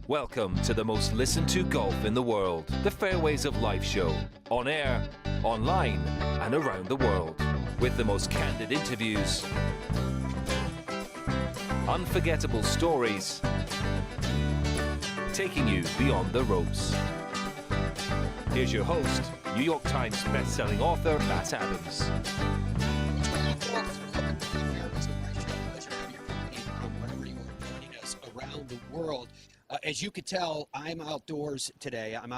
Welcome to the most listened to golf in the world, the Fairways of Life show, on air, online, and around the world, with the most candid interviews, unforgettable stories, taking you beyond the ropes. Here's your host, New York Times best-selling author, Matt Adams. Around the world. As you could tell, I'm outdoors today. I'm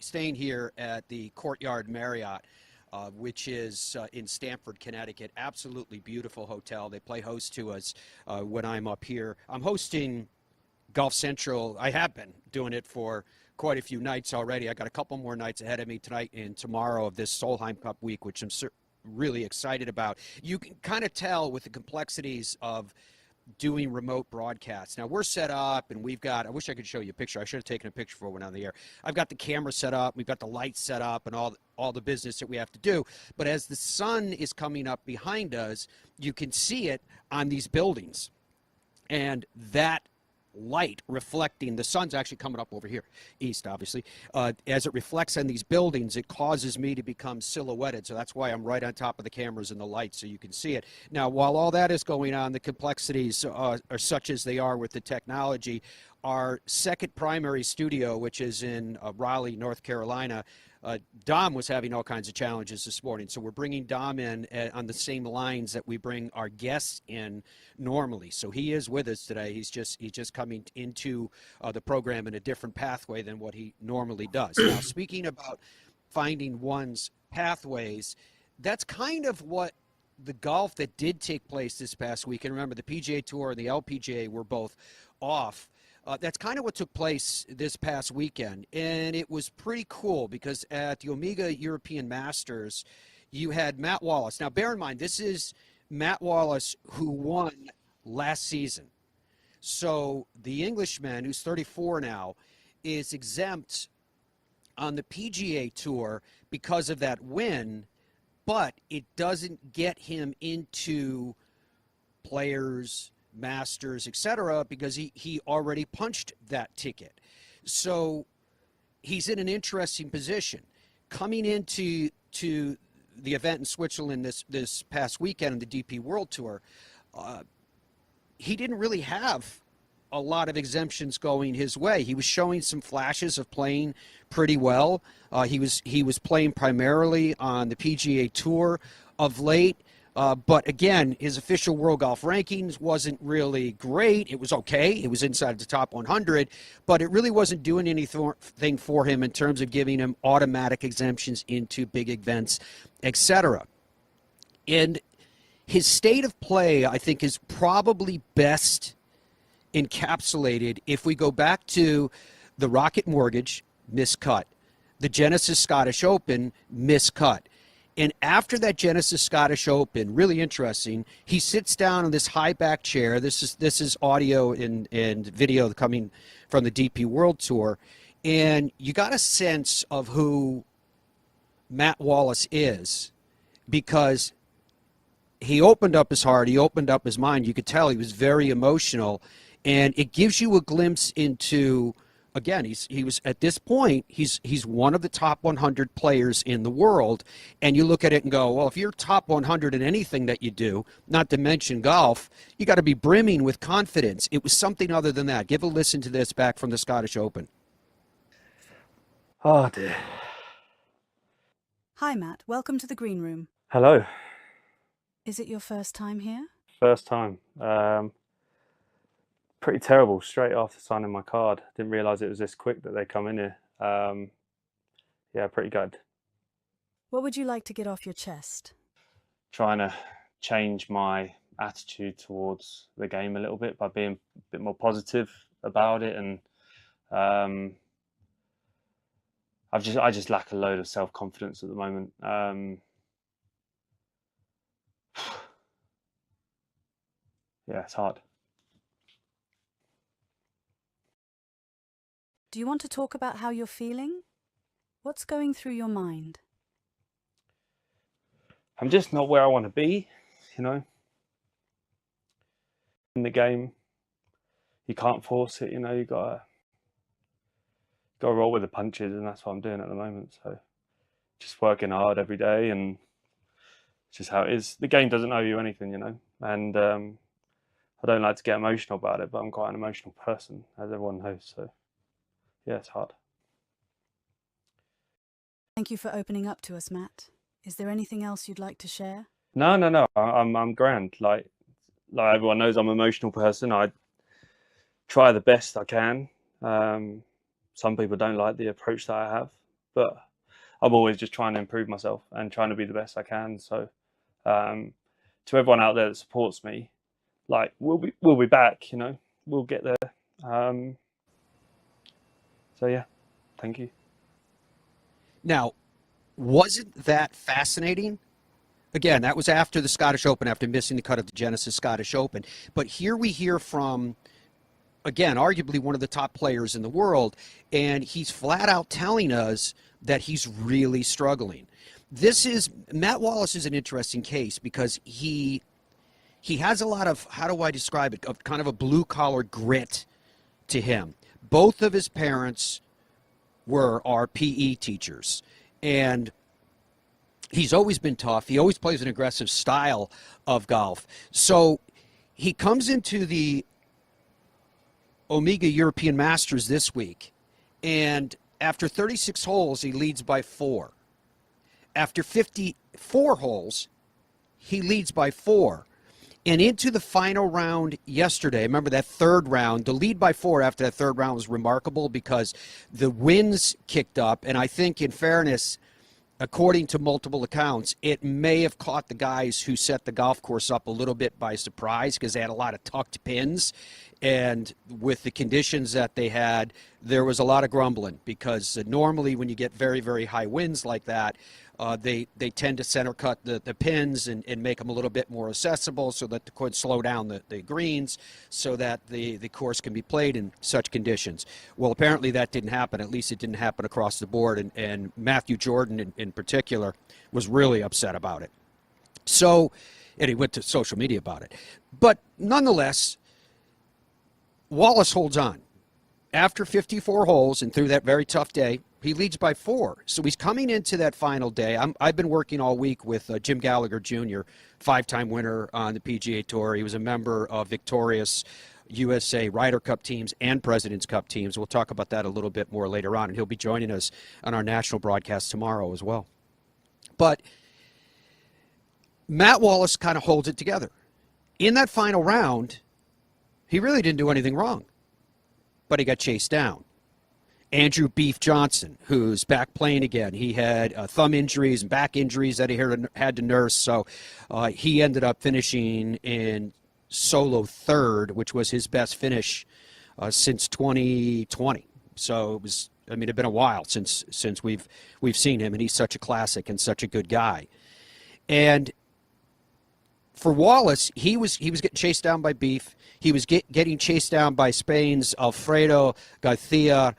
staying here at the Courtyard Marriott, which is in Stamford, Connecticut. Absolutely beautiful hotel. They play host to us when I'm up here. I'm hosting Golf Central. I have been doing it for quite a few nights already. I got a couple more nights ahead of me tonight and tomorrow of this Solheim Cup week, which I'm really excited about. You can kind of tell with the complexities of doing remote broadcasts. Now we're set up and we've got, I wish I could show you a picture. I should have taken a picture before we went on the air. I've got the camera set up, we've got the lights set up and all the business that we have to do. But as the sun is coming up behind us, you can see it on these buildings. And that light reflecting, the sun's actually coming up over here, east obviously, as it reflects on these buildings, it causes me to become silhouetted. So that's why I'm right on top of the cameras and the lights so you can see it. Now, while all that is going on, the complexities are such as they are with the technology. Our second primary studio, which is in Raleigh, North Carolina, Dom was having all kinds of challenges this morning, so we're bringing Dom in on the same lines that we bring our guests in normally. So he is with us today. He's just coming into the program in a different pathway than what he normally does. Now, speaking about finding one's pathways, that's kind of what the golf that did take place this past week. And remember, the PGA Tour and the LPGA were both off. That's kind of what took place this past weekend, and it was pretty cool because at the Omega European Masters, you had Matt Wallace. Now, bear in mind, this is Matt Wallace who won last season. So the Englishman, who's 34 now, is exempt on the PGA Tour because of that win, but it doesn't get him into Players, Masters, etc., because he already punched that ticket. So he's in an interesting position. Coming into the event in Switzerland this past weekend in the DP World Tour, he didn't really have a lot of exemptions going his way. He was showing some flashes of playing pretty well. He was playing primarily on the PGA Tour of late. But again, his official World Golf rankings wasn't really great. It was okay. It was inside the top 100, but it really wasn't doing anything for him in terms of giving him automatic exemptions into big events, etc. And his state of play, I think, is probably best encapsulated if we go back to the Rocket Mortgage, miscut, the Genesis Scottish Open, miscut. And after that Genesis Scottish Open, really interesting, he sits down in this high back chair. This is audio and video coming from the DP World Tour. And you got a sense of who Matt Wallace is because he opened up his heart, he opened up his mind. You could tell he was very emotional. And it gives you a glimpse into, again, he was at this point, he's one of the top 100 players in the world, and you look at it and go, well, if you're top 100 in anything that you do, not to mention golf, you got to be brimming with confidence. It was something other than that. Give a listen to this back from the Scottish Open. Oh dear. Hi Matt, welcome to the green room. Hello. Is it your first time here? First time. Pretty terrible. Straight after signing my card, didn't realise it was this quick that they come in here. Yeah, pretty good. What would you like to get off your chest? Trying to change my attitude towards the game a little bit by being a bit more positive about it, and I just lack a load of self-confidence at the moment. Yeah, it's hard. Do you want to talk about how you're feeling? What's going through your mind? I'm just not where I want to be, you know. In the game, you can't force it, you know, you gotta got to roll with the punches, and that's what I'm doing at the moment. So just working hard every day, and it's just how it is. The game doesn't owe you anything, and I don't like to get emotional about it, but I'm quite an emotional person, as everyone knows. So yeah, it's hard. Thank you for opening up to us, Matt. Is there anything else you'd like to share? No. I'm grand. Like everyone knows, I'm an emotional person. I try the best I can. Some people don't like the approach that I have, but I'm always just trying to improve myself and trying to be the best I can. So to everyone out there that supports me, like we'll be back. We'll get there. So yeah, thank you. Now, wasn't that fascinating? Again, that was after the Scottish Open, after missing the cut of the Genesis Scottish Open. But here we hear from, again, arguably one of the top players in the world, and he's flat out telling us that he's really struggling. Matt Wallace is an interesting case because he has a lot of, how do I describe it, of kind of a blue-collar grit to him. Both of his parents are PE teachers, and he's always been tough. He always plays an aggressive style of golf. So he comes into the Omega European Masters this week, and after 36 holes, he leads by 4. After 54 holes, he leads by 4. And into the final round yesterday, remember that third round, the lead by 4 after that third round was remarkable because the winds kicked up. And I think, in fairness, according to multiple accounts, it may have caught the guys who set the golf course up a little bit by surprise because they had a lot of tucked pins. And with the conditions that they had, there was a lot of grumbling because normally when you get very, very high winds like that, they tend to center cut the pins and make them a little bit more accessible so that they could slow down the greens so that the course can be played in such conditions. Well, apparently that didn't happen. At least it didn't happen across the board. And Matthew Jordan in particular was really upset about it. So, and he went to social media about it. But nonetheless, Wallace holds on. After 54 holes and through that very tough day, he leads by 4. So he's coming into that final day. I've been working all week with Jim Gallagher Jr., 5-time winner on the PGA Tour. He was a member of victorious USA Ryder Cup teams and President's Cup teams. We'll talk about that a little bit more later on, and he'll be joining us on our national broadcast tomorrow as well. But Matt Wallace kind of holds it together. In that final round, he really didn't do anything wrong, but he got chased down. Andrew Beef Johnson, who's back playing again. He had thumb injuries and back injuries that he had to nurse, so he ended up finishing in solo third, which was his best finish since 2020. So it had been a while since we've seen him, and he's such a classic and such a good guy. And for Wallace, he was getting chased down by Beef. He was getting chased down by Spain's Alfredo Garcia.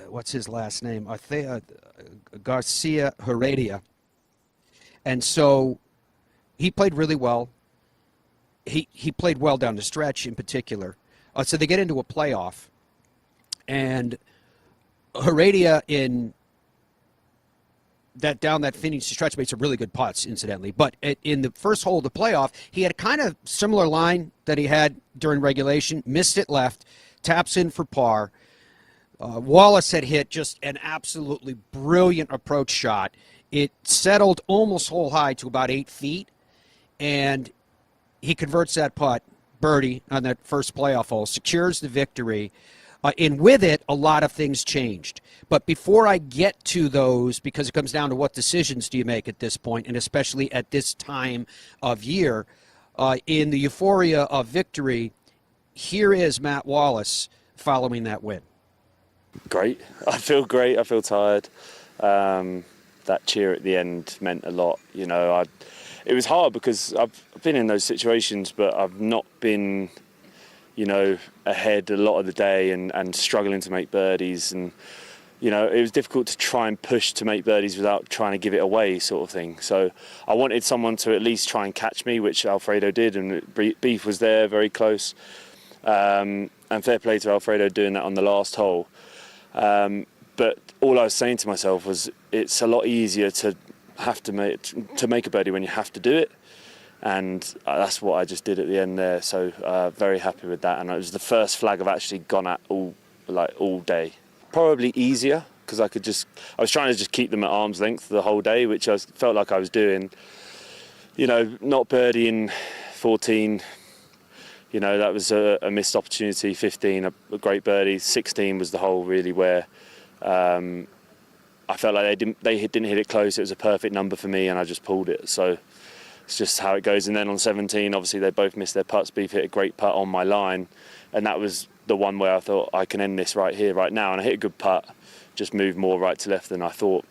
What's his last name? Garcia Heredia. And so he played really well. He played well down the stretch in particular. So they get into a playoff, and Heredia down that finishing stretch made some really good putts, incidentally. But in the first hole of the playoff, he had a kind of similar line that he had during regulation, missed it left, taps in for par. Wallace had hit just an absolutely brilliant approach shot. It settled almost hole high to about 8 feet, and he converts that putt, birdie, on that first playoff hole, secures the victory. And with it, a lot of things changed. But before I get to those, because it comes down to what decisions do you make at this point, and especially at this time of year, in the euphoria of victory, here is Matt Wallace following that win. Great. I feel great. I feel tired. That cheer at the end meant a lot. It was hard because I've been in those situations, but I've not been ahead a lot of the day and struggling to make birdies. And, it was difficult to try and push to make birdies without trying to give it away, sort of thing. So I wanted someone to at least try and catch me, which Alfredo did, and Beef was there very close. and fair play to Alfredo doing that on the last hole. But all I was saying to myself was, it's a lot easier to make a birdie when you have to do it. And that's what I just did at the end there. So very happy with that. And it was the first flag I've actually gone at all day. Probably easier, because I was trying to just keep them at arm's length the whole day, which I felt like I was doing. You know, not birdieing 14, you know, that was a missed opportunity. 15, a great birdie. 16 was the hole really where I felt like they didn't hit it close. It was a perfect number for me, and I just pulled it. So it's just how it goes. And then on 17, obviously they both missed their putts. Beef hit a great putt on my line, and that was the one where I thought I can end this right here, right now. And I hit a good putt, just moved more right to left than I thought.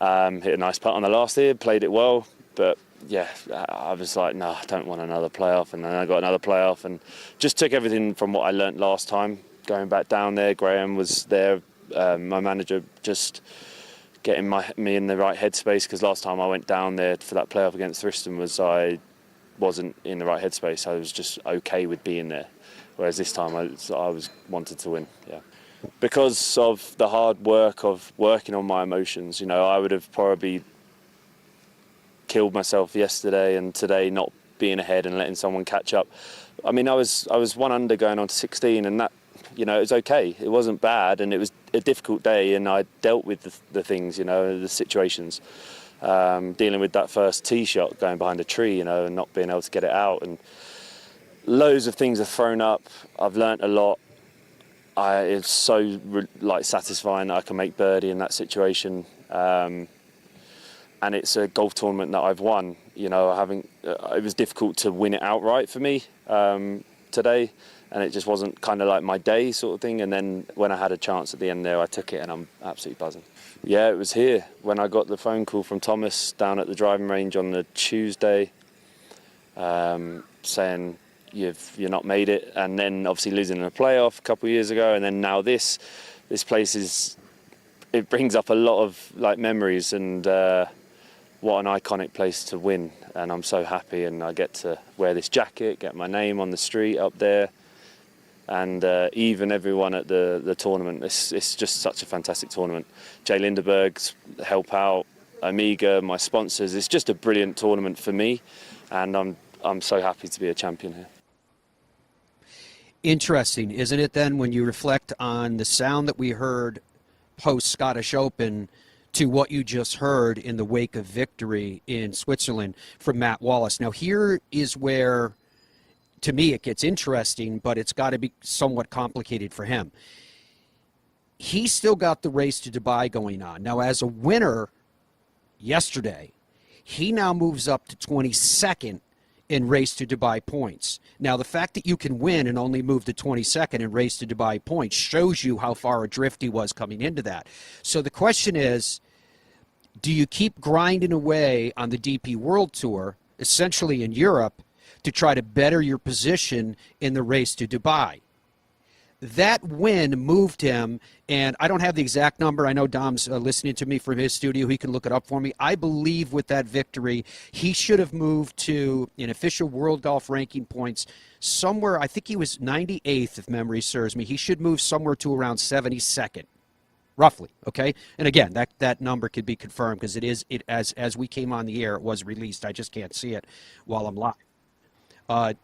Hit a nice putt on the last here, played it well, but yeah, I was like, no, I don't want another playoff. And then I got another playoff, and just took everything from what I learnt last time. Going back down there, Graham was there, my manager, just getting me in the right headspace, because last time I went down there for that playoff against Thriston I wasn't in the right headspace. I was just okay with being there. Whereas this time I wanted to win, yeah. Because of the hard work of working on my emotions, you know, I would have probably killed myself yesterday and today not being ahead and letting someone catch up. I mean, I was 1 under going on to 16, and that, you know, it was okay. It wasn't bad, and it was a difficult day, and I dealt with the things, you know, the situations. Dealing with that first tee shot going behind a tree, you know, and not being able to get it out, and loads of things are thrown up. I've learnt a lot. It's so satisfying that I can make birdie in that situation, and it's a golf tournament that I've won. You know, it was difficult to win it outright for me today, and it just wasn't kind of like my day sort of thing. And then when I had a chance at the end there, I took it, and I'm absolutely buzzing. Yeah, it was here when I got the phone call from Thomas down at the driving range on the Tuesday, saying you've not made it, and then obviously losing in a playoff a couple of years ago, and then now this place it brings up a lot of memories, and what an iconic place to win. And I'm so happy, and I get to wear this jacket, get my name on the street up there, and even everyone at the tournament. It's just such a fantastic tournament. Jay Lindeberg's help out, Amiga, my sponsors. It's just a brilliant tournament for me, and I'm so happy to be a champion here. Interesting, isn't it, then, when you reflect on the sound that we heard post-Scottish Open to what you just heard in the wake of victory in Switzerland from Matt Wallace. Now, here is where, to me, it gets interesting, but it's got to be somewhat complicated for him. He's still got the race to Dubai going on. Now, as a winner yesterday, he now moves up to 22nd in Race to Dubai points. Now, the fact that you can win and only move to 22nd in Race to Dubai points shows you how far adrift he was coming into that. So the question is, do you keep grinding away on the DP World Tour, essentially in Europe, to try to better your position in the Race to Dubai? That win moved him, and I don't have the exact number. I know Dom's listening to me from his studio. He can look it up for me. I believe with that victory, he should have moved to, in official World Golf Ranking points, somewhere, I think he was 98th, if memory serves me. He should move somewhere to around 72nd, roughly, okay? And again, that number could be confirmed, because as we came on the air, it was released. I just can't see it while I'm live.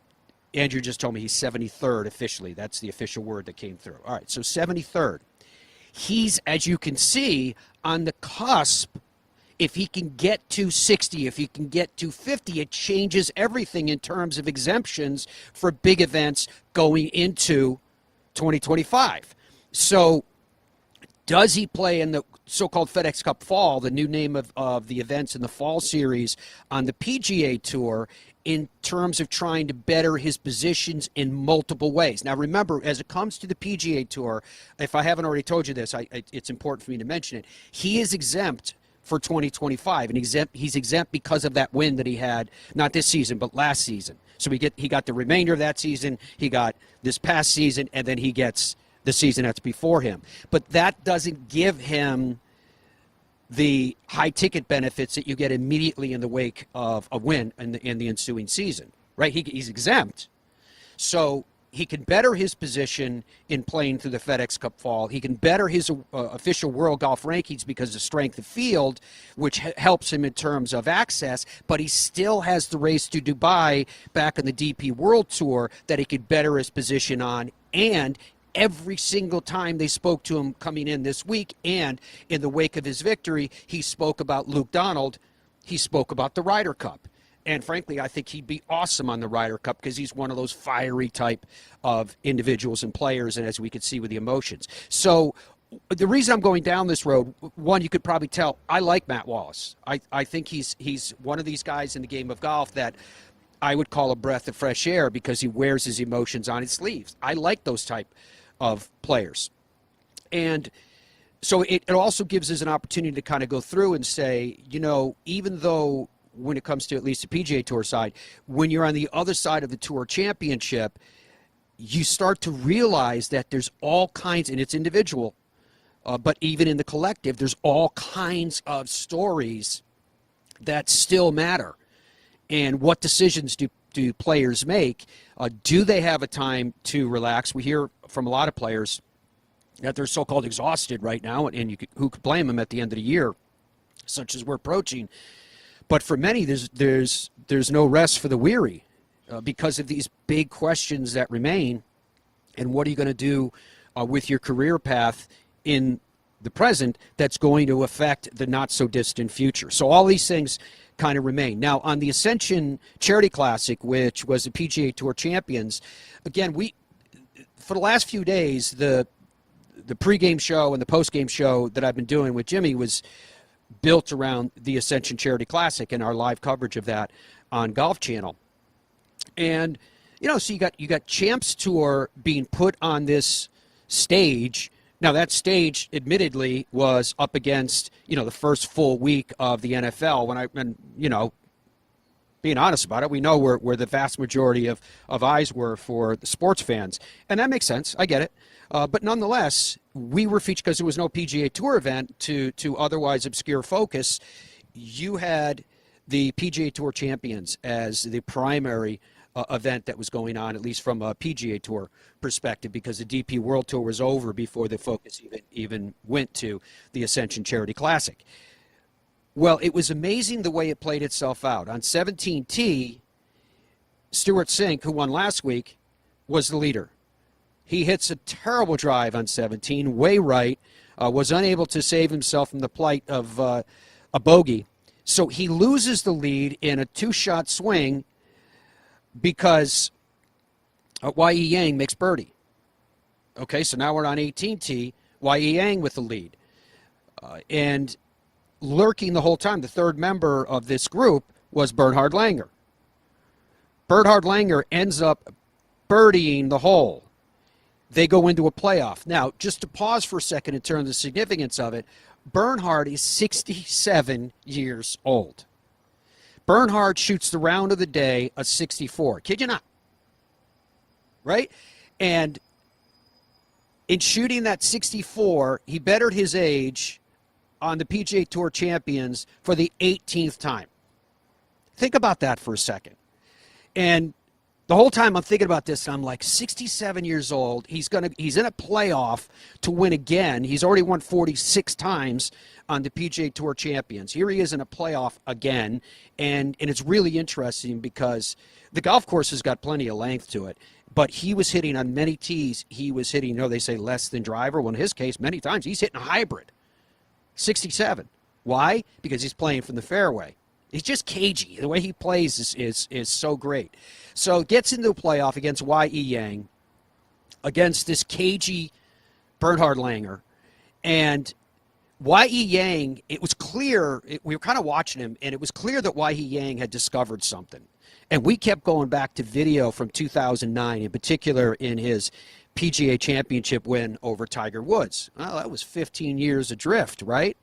Andrew just told me he's 73rd officially. That's the official word that came through. All right, so 73rd. He's, as you can see, on the cusp. If he can get to 60, if he can get to 50, it changes everything in terms of exemptions for big events going into 2025. So does he play in the so-called FedEx Cup Fall, the new name of the events in the fall series on the PGA Tour, in terms of trying to better his positions in multiple ways? Now, remember, as it comes to the PGA Tour, if I haven't already told you this, it's important for me to mention it. He is exempt for 2025, and he's exempt because of that win that he had, not this season, but last season. So he got the remainder of that season, he got this past season, and then he gets the season that's before him. But that doesn't give him the high ticket benefits that you get immediately in the wake of a win in the ensuing season, right? He's exempt. So he can better his position in playing through the FedEx Cup fall. He can better his official world golf rankings because of strength of field, which helps him in terms of access, but he still has the race to Dubai back on the DP World Tour that he could better his position on. And every single time they spoke to him coming in this week and in the wake of his victory, he spoke about Luke Donald. He spoke about the Ryder Cup. And frankly, I think he'd be awesome on the Ryder Cup because he's one of those fiery type of individuals and players, and as we could see with the emotions. So the reason I'm going down this road, one, you could probably tell, I like Matt Wallace. I think he's one of these guys in the game of golf that I would call a breath of fresh air because he wears his emotions on his sleeves. I like those type of players. And so it also gives us an opportunity to kind of go through and say, you know, even though when it comes to at least the PGA Tour side, when you're on the other side of the Tour Championship, you start to realize that there's all kinds, and it's individual, but even in the collective, there's all kinds of stories that still matter. And what decisions do players make? Do they have a time to relax? We hear from a lot of players that they're so-called exhausted right now, and who could blame them at the end of the year, such as we're approaching. But for many, there's no rest for the weary because of these big questions that remain. And what are you going to do with your career path in the present that's going to affect the not-so-distant future? So all these things kind of remain. Now, on the Ascension Charity Classic, which was the PGA Tour Champions, again, for the last few days, the pregame show and the postgame show that I've been doing with Jimmy was built around the Ascension Charity Classic and our live coverage of that on Golf Channel. And, you know, so you got Champs Tour being put on this stage. Now, that stage, admittedly, was up against, you know, the first full week of the NFL. And you know, being honest about it, we know where the vast majority of eyes were for the sports fans. And that makes sense. I get it. But nonetheless, we were featured because there was no PGA Tour event to otherwise obscure focus. You had the PGA Tour Champions as the primary event that was going on, at least from a PGA Tour perspective, because the DP World Tour was over before the focus even went to the Ascension Charity Classic. Well, it was amazing the way it played itself out. On 17T, Stuart Sink, who won last week, was the leader. He hits a terrible drive on 17, way right, was unable to save himself from the plight of a bogey. So he loses the lead in a two-shot swing because Y.E. Yang makes birdie. Okay, so now we're on 18T, Y.E. Yang with the lead. And lurking the whole time, the third member of this group was Bernhard Langer. Bernhard Langer ends up birdieing the hole. They go into a playoff. Now, just to pause for a second in terms of the significance of it, Bernhard is 67 years old. Bernhard shoots the round of the day a 64. Kid you not. Right? And in shooting that 64, he bettered his age on the PGA Tour Champions for the 18th time. Think about that for a second. And the whole time I'm thinking about this, I'm like, 67 years old. He's in a playoff to win again. He's already won 46 times on the PGA Tour Champions. Here he is in a playoff again, and it's really interesting because the golf course has got plenty of length to it, but he was hitting on many tees. He was hitting, you know, they say less than driver. Well, in his case, many times he's hitting a hybrid. 67. Why? Because he's playing from the fairway. He's just cagey. The way he plays is so great. So gets into the playoff against Y.E. Yang, against this cagey Bernhard Langer. And Y.E. Yang, it was clear, we were kind of watching him, and it was clear that Y.E. Yang had discovered something. And we kept going back to video from 2009, in particular in his PGA Championship win over Tiger Woods. Well, that was 15 years adrift, right?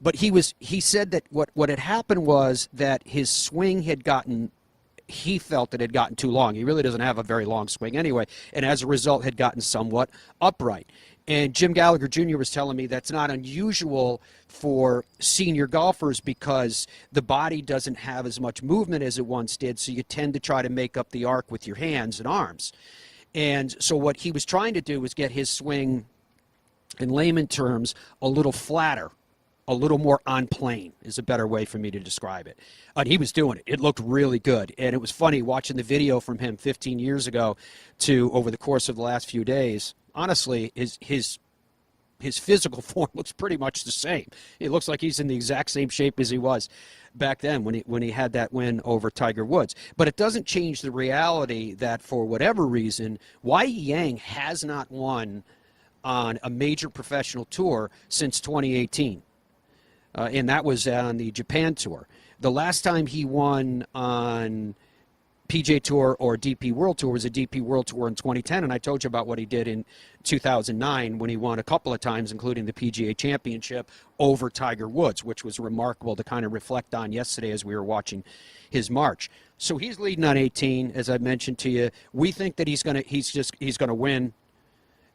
But he said that what had happened was that his swing had gotten, he felt it had gotten too long. He really doesn't have a very long swing anyway, and as a result had gotten somewhat upright. And Jim Gallagher Jr. was telling me that's not unusual for senior golfers because the body doesn't have as much movement as it once did, so you tend to try to make up the arc with your hands and arms. And so what he was trying to do was get his swing, in layman terms, a little flatter, a little more on plane is a better way for me to describe it. And he was doing it. It looked really good. And it was funny watching the video from him 15 years ago to over the course of the last few days. Honestly, his physical form looks pretty much the same. It looks like he's in the exact same shape as he was back then when he had that win over Tiger Woods. But it doesn't change the reality that for whatever reason, Wai Yang has not won on a major professional tour since 2018. And that was on the Japan Tour. The last time he won on PGA Tour or DP World Tour was a DP World Tour in 2010, and I told you about what he did in 2009 when he won a couple of times, including the PGA Championship over Tiger Woods, which was remarkable to kind of reflect on yesterday as we were watching his march. So he's leading on 18, as I mentioned to you. We think that he's gonna win,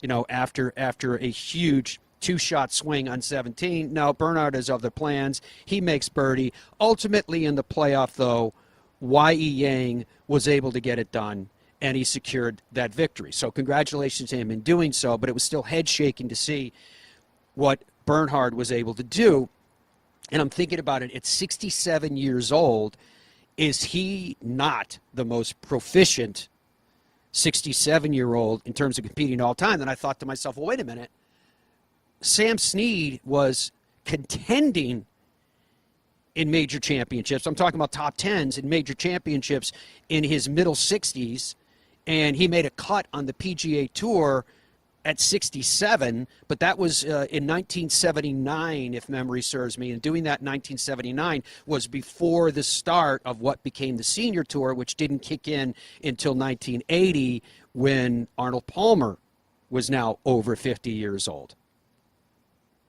you know, after a huge two-shot swing on 17. Now Bernhard has other plans. He makes birdie. Ultimately in the playoff, though, Wai Yang was able to get it done, and he secured that victory. So congratulations to him in doing so, but it was still head-shaking to see what Bernhard was able to do. And I'm thinking about it, at 67 years old, is he not the most proficient 67-year-old in terms of competing all time? Then I thought to myself, well, wait a minute. Sam Snead was contending in major championships. I'm talking about top 10s in major championships in his middle 60s, and he made a cut on the PGA Tour at 67, but that was in 1979, if memory serves me, and doing that in 1979 was before the start of what became the Senior Tour, which didn't kick in until 1980 when Arnold Palmer was now over 50 years old.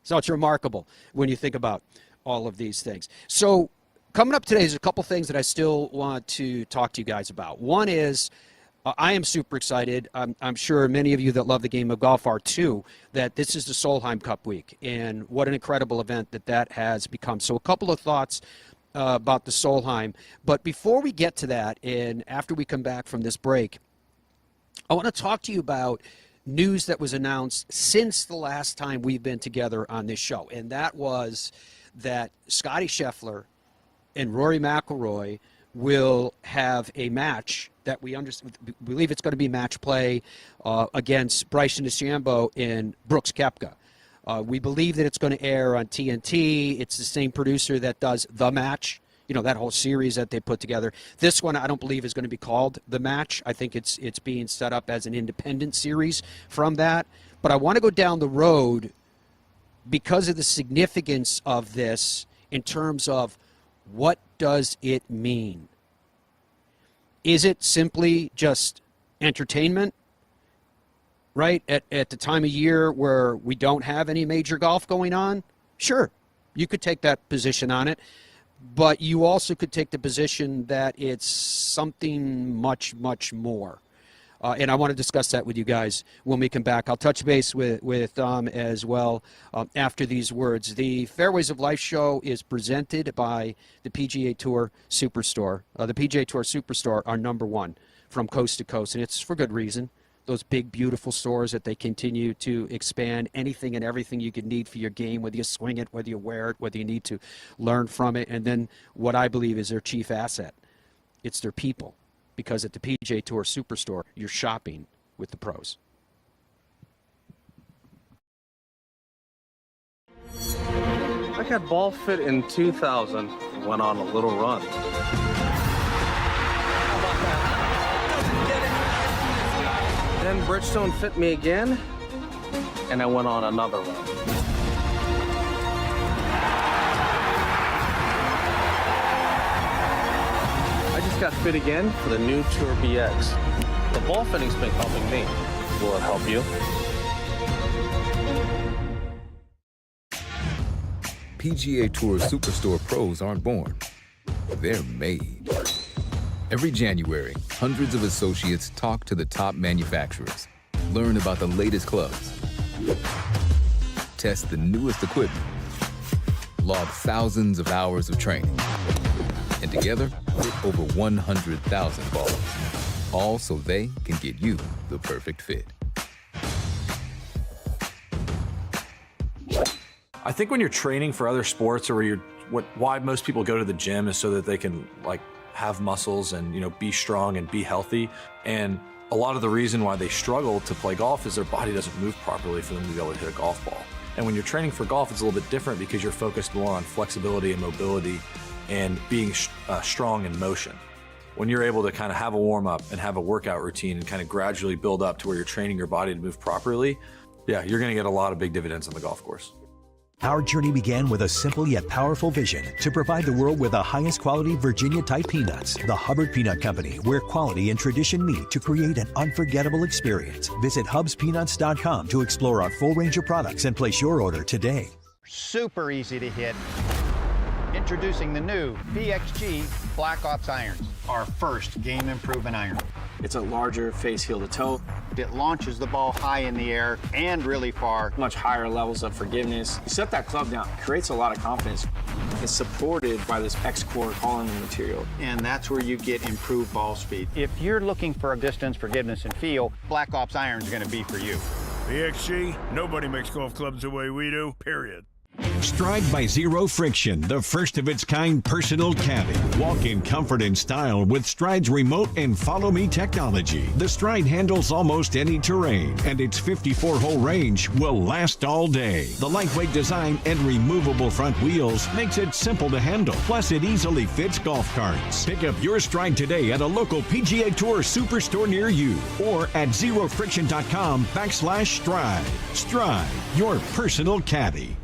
So it's remarkable when you think about all of these things. So coming up today is a couple things that I still want to talk to you guys about. One is I am super excited. I'm sure many of you that love the game of golf are too, that this is the Solheim Cup week, and what an incredible event that has become. So a couple of thoughts about the Solheim. But before we get to that, and after we come back from this break, I want to talk to you about news that was announced since the last time we've been together on this show, and that was that Scottie Scheffler and Rory McIlroy will have a match that we believe it's going to be match play against Bryson DeChambeau and Brooks Koepka. We believe that it's going to air on TNT. It's the same producer that does The Match, you know, that whole series that they put together. This one I don't believe is going to be called The Match. I think it's being set up as an independent series from that. But I want to go down the road because of the significance of this in terms of what does it mean? Is it simply just entertainment, right, at the time of year where we don't have any major golf going on? Sure, you could take that position on it, but you also could take the position that it's something much, much more. And I want to discuss that with you guys when we come back. I'll touch base with Dom as well after these words. The Fairways of Life show is presented by the PGA Tour Superstore. The PGA Tour Superstore are #1 from coast to coast, and it's for good reason. Those big, beautiful stores that they continue to expand anything and everything you could need for your game, whether you swing it, whether you wear it, whether you need to learn from it. And then what I believe is their chief asset, it's their people. Because at the PGA Tour Superstore, you're shopping with the pros. I got ball fit in 2000, went on a little run. Then Bridgestone fit me again, and I went on another run. I just got fit again for the new Tour BX. The ball fitting's been helping me. Will it help you? PGA Tour Superstore pros aren't born. They're made. Every January, hundreds of associates talk to the top manufacturers, learn about the latest clubs, Test the newest equipment. Log thousands of hours of training. And together, hit over 100,000 balls. All so they can get you the perfect fit. I think when you're training for other sports, or why most people go to the gym is so that they can have muscles and be strong and be healthy. And a lot of the reason why they struggle to play golf is their body doesn't move properly for them to be able to hit a golf ball. And when you're training for golf, it's a little bit different because you're focused more on flexibility and mobility and being strong in motion. When you're able to kind of have a warm up and have a workout routine and kind of gradually build up to where you're training your body to move properly, yeah, you're going to get a lot of big dividends on the golf course. Our journey began with a simple yet powerful vision to provide the world with the highest quality Virginia-type peanuts. The Hubbard Peanut Company, where quality and tradition meet to create an unforgettable experience. Visit hubspeanuts.com to explore our full range of products and place your order today. Super easy to hit. Introducing the new BXG Black Ops irons, our first game improvement iron. It's a larger face heel to toe. It launches the ball high in the air and really far. Much higher levels of forgiveness. You set that club down, it creates a lot of confidence. It's supported by this X-Core column material. And that's where you get improved ball speed. If you're looking for a distance, forgiveness, and feel, Black Ops irons are going to be for you. BXG, nobody makes golf clubs the way we do, period. Stride by Zero Friction, the first of its kind personal caddy. Walk in comfort and style with Stride's remote and follow me technology. The Stride handles almost any terrain, and its 54-hole range will last all day. The lightweight design and removable front wheels makes it simple to handle. Plus, it easily fits golf carts. Pick up your Stride today at a local PGA Tour Superstore near you or at zerofriction.com/Stride. Stride, your personal caddy.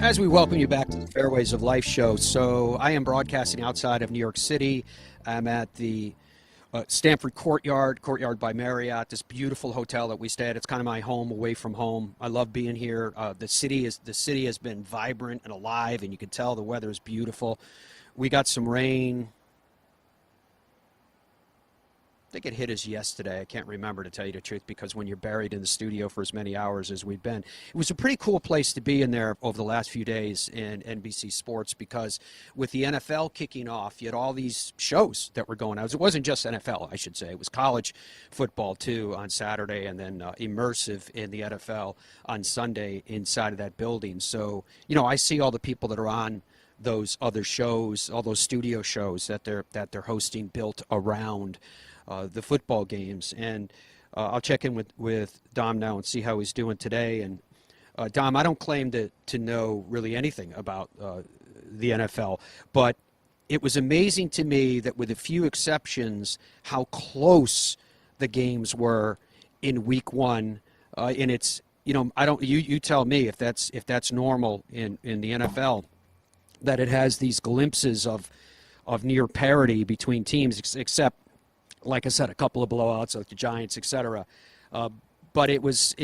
As we welcome you back to the Fairways of Life show. So I am broadcasting outside of New York City. I'm at the Stamford Courtyard by Marriott, this beautiful hotel that we stay at. It's kind of my home away from home. I love being here. The city has been vibrant and alive, and you can tell the weather is beautiful. We got some rain. I think it hit us yesterday. I can't remember, to tell you the truth, because when you're buried in the studio for as many hours as we've been, it was a pretty cool place to be in there over the last few days in NBC Sports, because with the NFL kicking off, you had all these shows that were going out. It wasn't just NFL, I should say. It was college football, too, on Saturday, and then immersive in the NFL on Sunday inside of that building. So, I see all the people that are on those other shows, all those studio shows that they're hosting built around the football games. And I'll check in with Dom now and see how he's doing today. And Dom, I don't claim to know really anything about the NFL, but it was amazing to me that, with a few exceptions, how close the games were in week one. And it's, you tell me if that's normal in the NFL, that it has these glimpses of near parity between teams, except, like I said, a couple of blowouts like the Giants, etc. But it's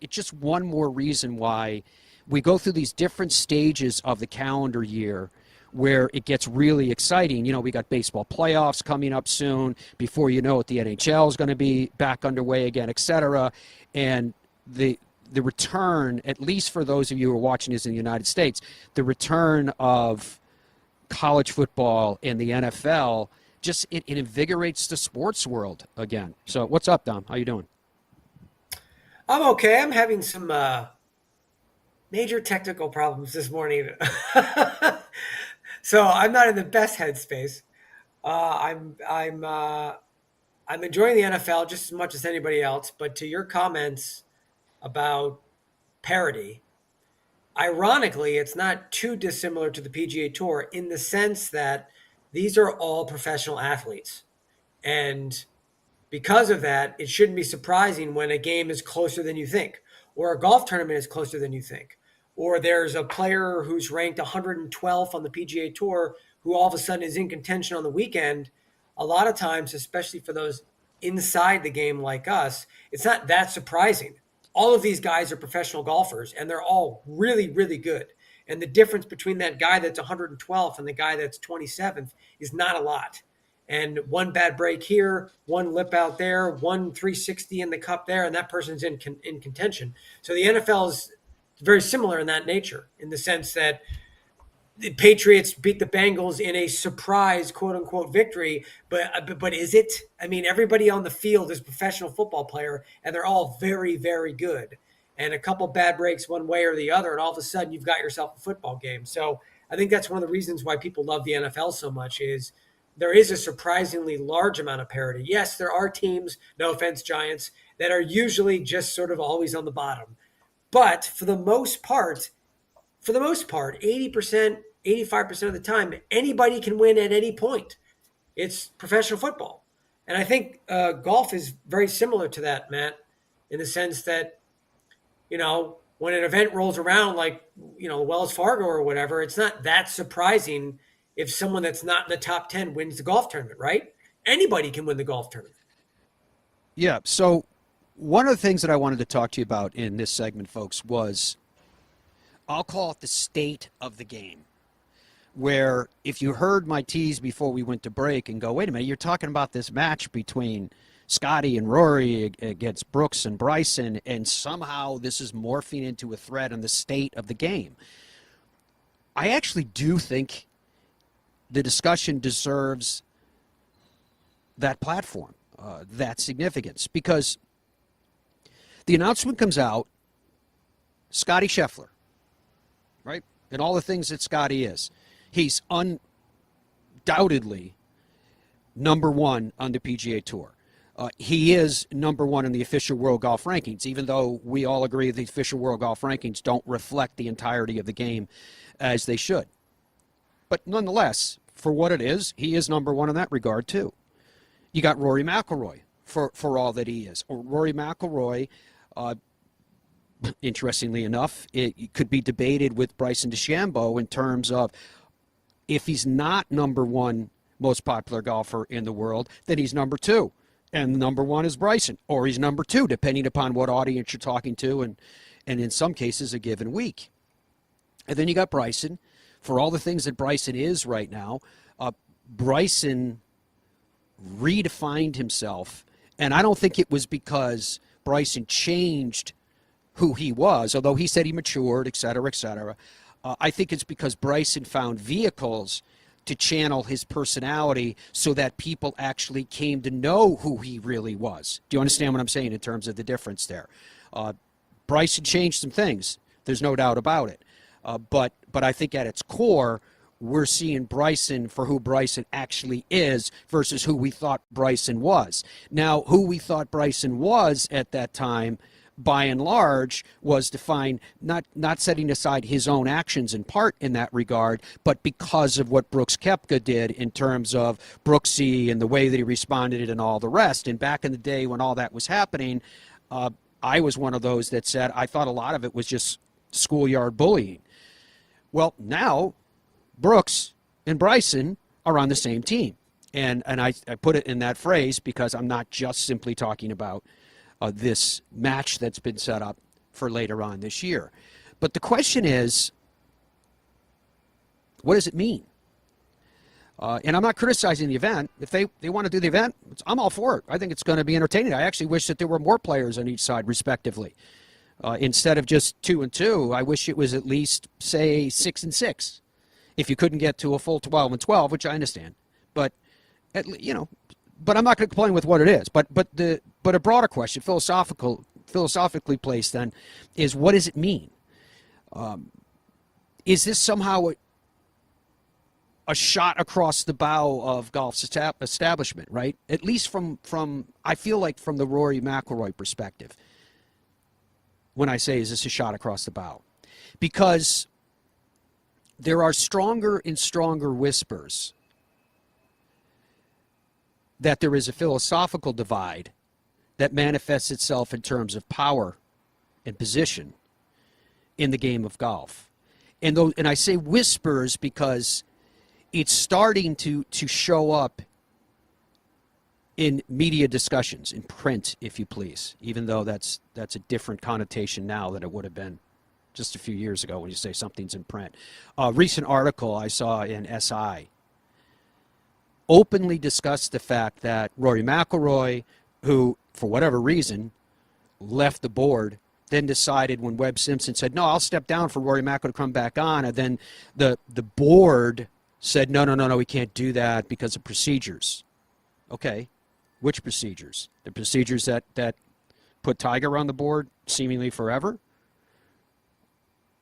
just one more reason why we go through these different stages of the calendar year where it gets really exciting. We got baseball playoffs coming up soon. Before you know it, the NHL is going to be back underway again, etc. And the return, at least for those of you who are watching this in the United States, the return of college football and the NFL, just it invigorates the sports world again. So what's up, Dom? How you doing? I'm okay. I'm having some major technical problems this morning. So I'm not in the best headspace. I'm enjoying the NFL just as much as anybody else. But to your comments about parity, ironically, it's not too dissimilar to the PGA Tour in the sense that these are all professional athletes. And because of that, it shouldn't be surprising when a game is closer than you think, or a golf tournament is closer than you think, or there's a player who's ranked 112th on the PGA Tour who all of a sudden is in contention on the weekend. A lot of times, especially for those inside the game like us, it's not that surprising. All of these guys are professional golfers, and they're all really, really good. And the difference between that guy that's 112th and the guy that's 27th is not a lot. And one bad break here, one lip out there, one 360 in the cup there, and that person's in contention. So the NFL is very similar in that nature, in the sense that the Patriots beat the Bengals in a surprise, quote unquote, victory. But is it? I mean, everybody on the field is a professional football player, and they're all very, very good. And a couple bad breaks one way or the other, and all of a sudden you've got yourself a football game. So I think that's one of the reasons why people love the NFL so much, is there is a surprisingly large amount of parity. Yes, there are teams, no offense, Giants, that are usually just sort of always on the bottom. But for the most part, 80%, 85% of the time, anybody can win at any point. It's professional football. And I think golf is very similar to that, Matt, in the sense that, you know, when an event rolls around like, you know, Wells Fargo or whatever, it's not that surprising if someone that's not in the top 10 wins the golf tournament, right? Anybody can win the golf tournament. Yeah, so one of the things that I wanted to talk to you about in this segment, folks, was, I'll call it the state of the game, where if you heard my tease before we went to break and go, wait a minute, you're talking about this match between Scottie and Rory against Brooks and Bryson, and somehow this is morphing into a threat on the state of the game. I actually do think the discussion deserves that platform, that significance, because the announcement comes out, Scottie Scheffler, right? And all the things that Scottie is. He's undoubtedly number one on the PGA Tour. He is number one in the official World Golf Rankings, even though we all agree the official World Golf Rankings don't reflect the entirety of the game as they should. But nonetheless, for what it is, he is number one in that regard too. You got Rory McIlroy for all that he is. Rory McIlroy, interestingly enough, it could be debated with Bryson DeChambeau in terms of, if he's not number one most popular golfer in the world, then he's number two. And number one is Bryson, or he's number two, depending upon what audience you're talking to, and in some cases a given week. And then you got Bryson. For all the things that Bryson is right now, Bryson redefined himself, and I don't think it was because Bryson changed who he was, although he said he matured, et cetera, et cetera. I think it's because Bryson found vehicles to channel his personality so that people actually came to know who he really was. Do you understand what I'm saying in terms of the difference there? Bryson changed some things. There's no doubt about it. But I think at its core, we're seeing Bryson for who Bryson actually is versus who we thought Bryson was. Now, who we thought Bryson was at that time, by and large, was defined not setting aside his own actions in part in that regard, but because of what Brooks Koepka did in terms of Brooksy and the way that he responded and all the rest. And back in the day when all that was happening, I was one of those that said I thought a lot of it was just schoolyard bullying. Well, now Brooks and Bryson are on the same team. And I put it in that phrase because I'm not just simply talking about this match that's been set up for later on this year. But the question is, what does it mean? And I'm not criticizing the event. If they want to do the event, I'm all for it. I think it's going to be entertaining. I actually wish that there were more players on each side, respectively. Instead of just 2 and 2, I wish it was at least, say, 6 and 6. If you couldn't get to a full 12 and 12, which I understand. But, but I'm not going to complain with what it is. But a broader question, philosophically placed then, is what does it mean? Is this somehow a shot across the bow of golf's establishment, right? At least from I feel like from the Rory McIlroy perspective, when I say is this a shot across the bow. Because there are stronger and stronger whispers that there is a philosophical divide that manifests itself in terms of power and position in the game of golf. And I say whispers because it's starting to show up in media discussions, in print, if you please, even though that's a different connotation now than it would have been just a few years ago when you say something's in print. A recent article I saw in SI openly discussed the fact that Rory McIlroy, who, for whatever reason, left the board, then decided when Webb Simpson said, no, I'll step down for Rory McIlroy to come back on, and then the board said, no, we can't do that because of procedures. Okay, which procedures? The procedures that put Tiger on the board seemingly forever?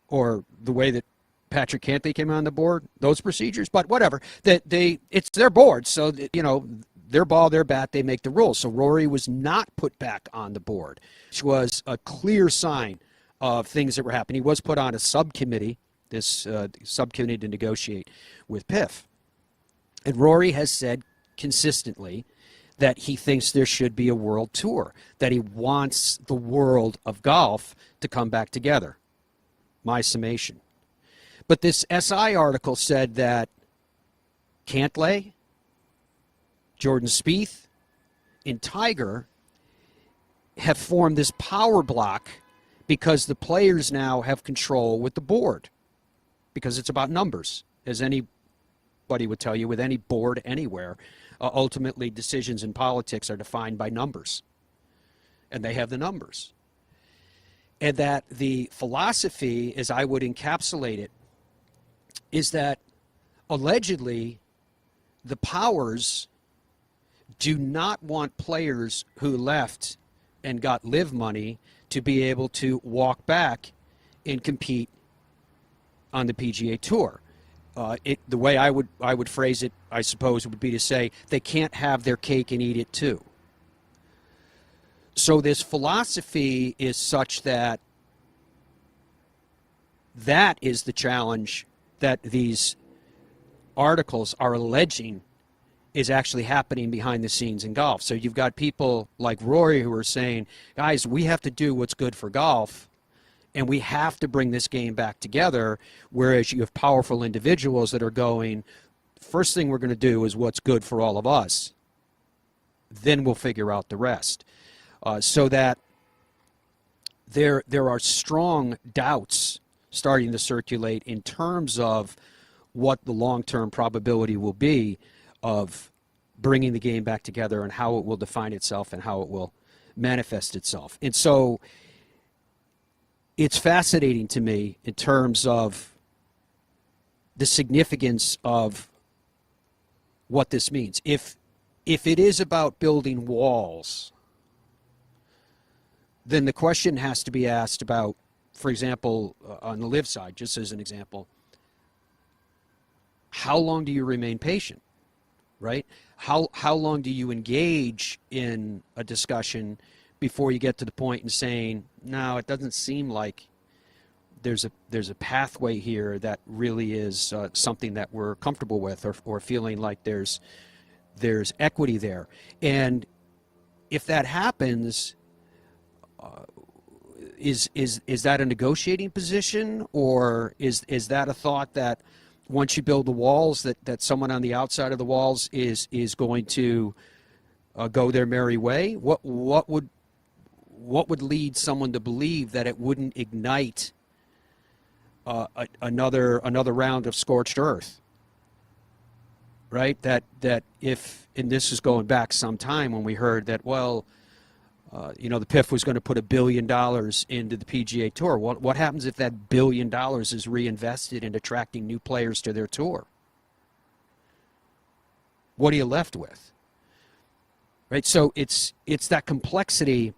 Or the way that Patrick Cantlay came on the board? Those procedures? But whatever. It's their board, so, their ball, their bat, they make the rules. So Rory was not put back on the board, which was a clear sign of things that were happening. He was put on a subcommittee, this subcommittee to negotiate with PIF. And Rory has said consistently that he thinks there should be a world tour, that he wants the world of golf to come back together. My summation. But this SI article said that Cantlay, Jordan Spieth, and Tiger have formed this power block because the players now have control with the board, because it's about numbers, as anybody would tell you with any board anywhere. Ultimately, decisions in politics are defined by numbers, and they have the numbers. And that the philosophy, as I would encapsulate it, is that allegedly the powers do not want players who left and got LIV money to be able to walk back and compete on the PGA Tour. The way I would phrase it, I suppose, would be to say they can't have their cake and eat it too. So this philosophy is such that is the challenge that these articles are alleging is actually happening behind the scenes in golf. So you've got people like Rory who are saying, guys, we have to do what's good for golf, and we have to bring this game back together, whereas you have powerful individuals that are going, first thing we're going to do is what's good for all of us. Then we'll figure out the rest. So that there are strong doubts starting to circulate in terms of what the long-term probability will be of bringing the game back together and how it will define itself and how it will manifest itself. And so it's fascinating to me in terms of the significance of what this means. If it is about building walls, then the question has to be asked about, for example, on the LIV side, just as an example, how long do you remain patient, right? How long do you engage in a discussion before you get to the point in saying, no, it doesn't seem like there's a pathway here that really is something that we're comfortable with, or feeling like there's equity there. And if that happens, is that a negotiating position, or is that a thought that once you build the walls that someone on the outside of the walls is going to go their merry way? What would lead someone to believe that it wouldn't ignite another round of scorched earth, right? That if, and this is going back some time when we heard that, well, the PIF was going to put $1 billion into the PGA Tour. What happens if that $1 billion is reinvested in attracting new players to their tour? What are you left with? Right? So it's that complexity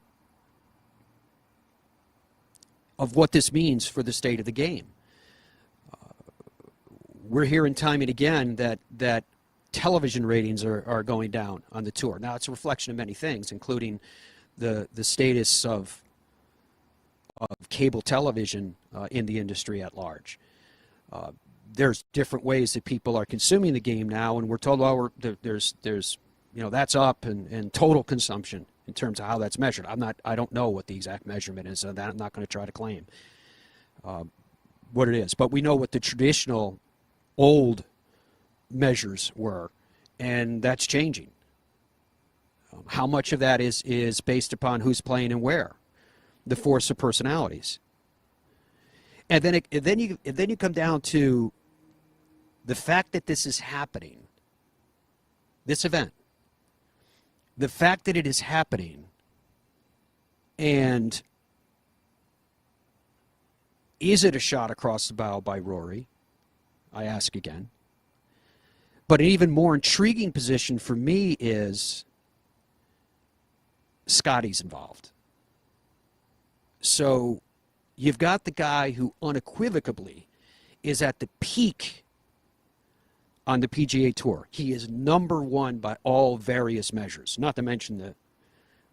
of what this means for the state of the game. We're hearing time and again that television ratings are going down on the tour. Now, it's a reflection of many things, including the status of cable television in the industry at large. There's different ways that people are consuming the game now, and we're told, well, there's that's up and total consumption in terms of how that's measured. I don't know what the exact measurement is, and I'm not going to try to claim what it is. But we know what the traditional old measures were, and that's changing. How much of that is based upon who's playing and where, the force of personalities, and then you come down to the fact that this is happening, this event, the fact that it is happening, and is it a shot across the bow by Rory? I ask again. But an even more intriguing position for me is Scottie's involved. So you've got the guy who unequivocally is at the peak on the PGA Tour. He is number one by all various measures, not to mention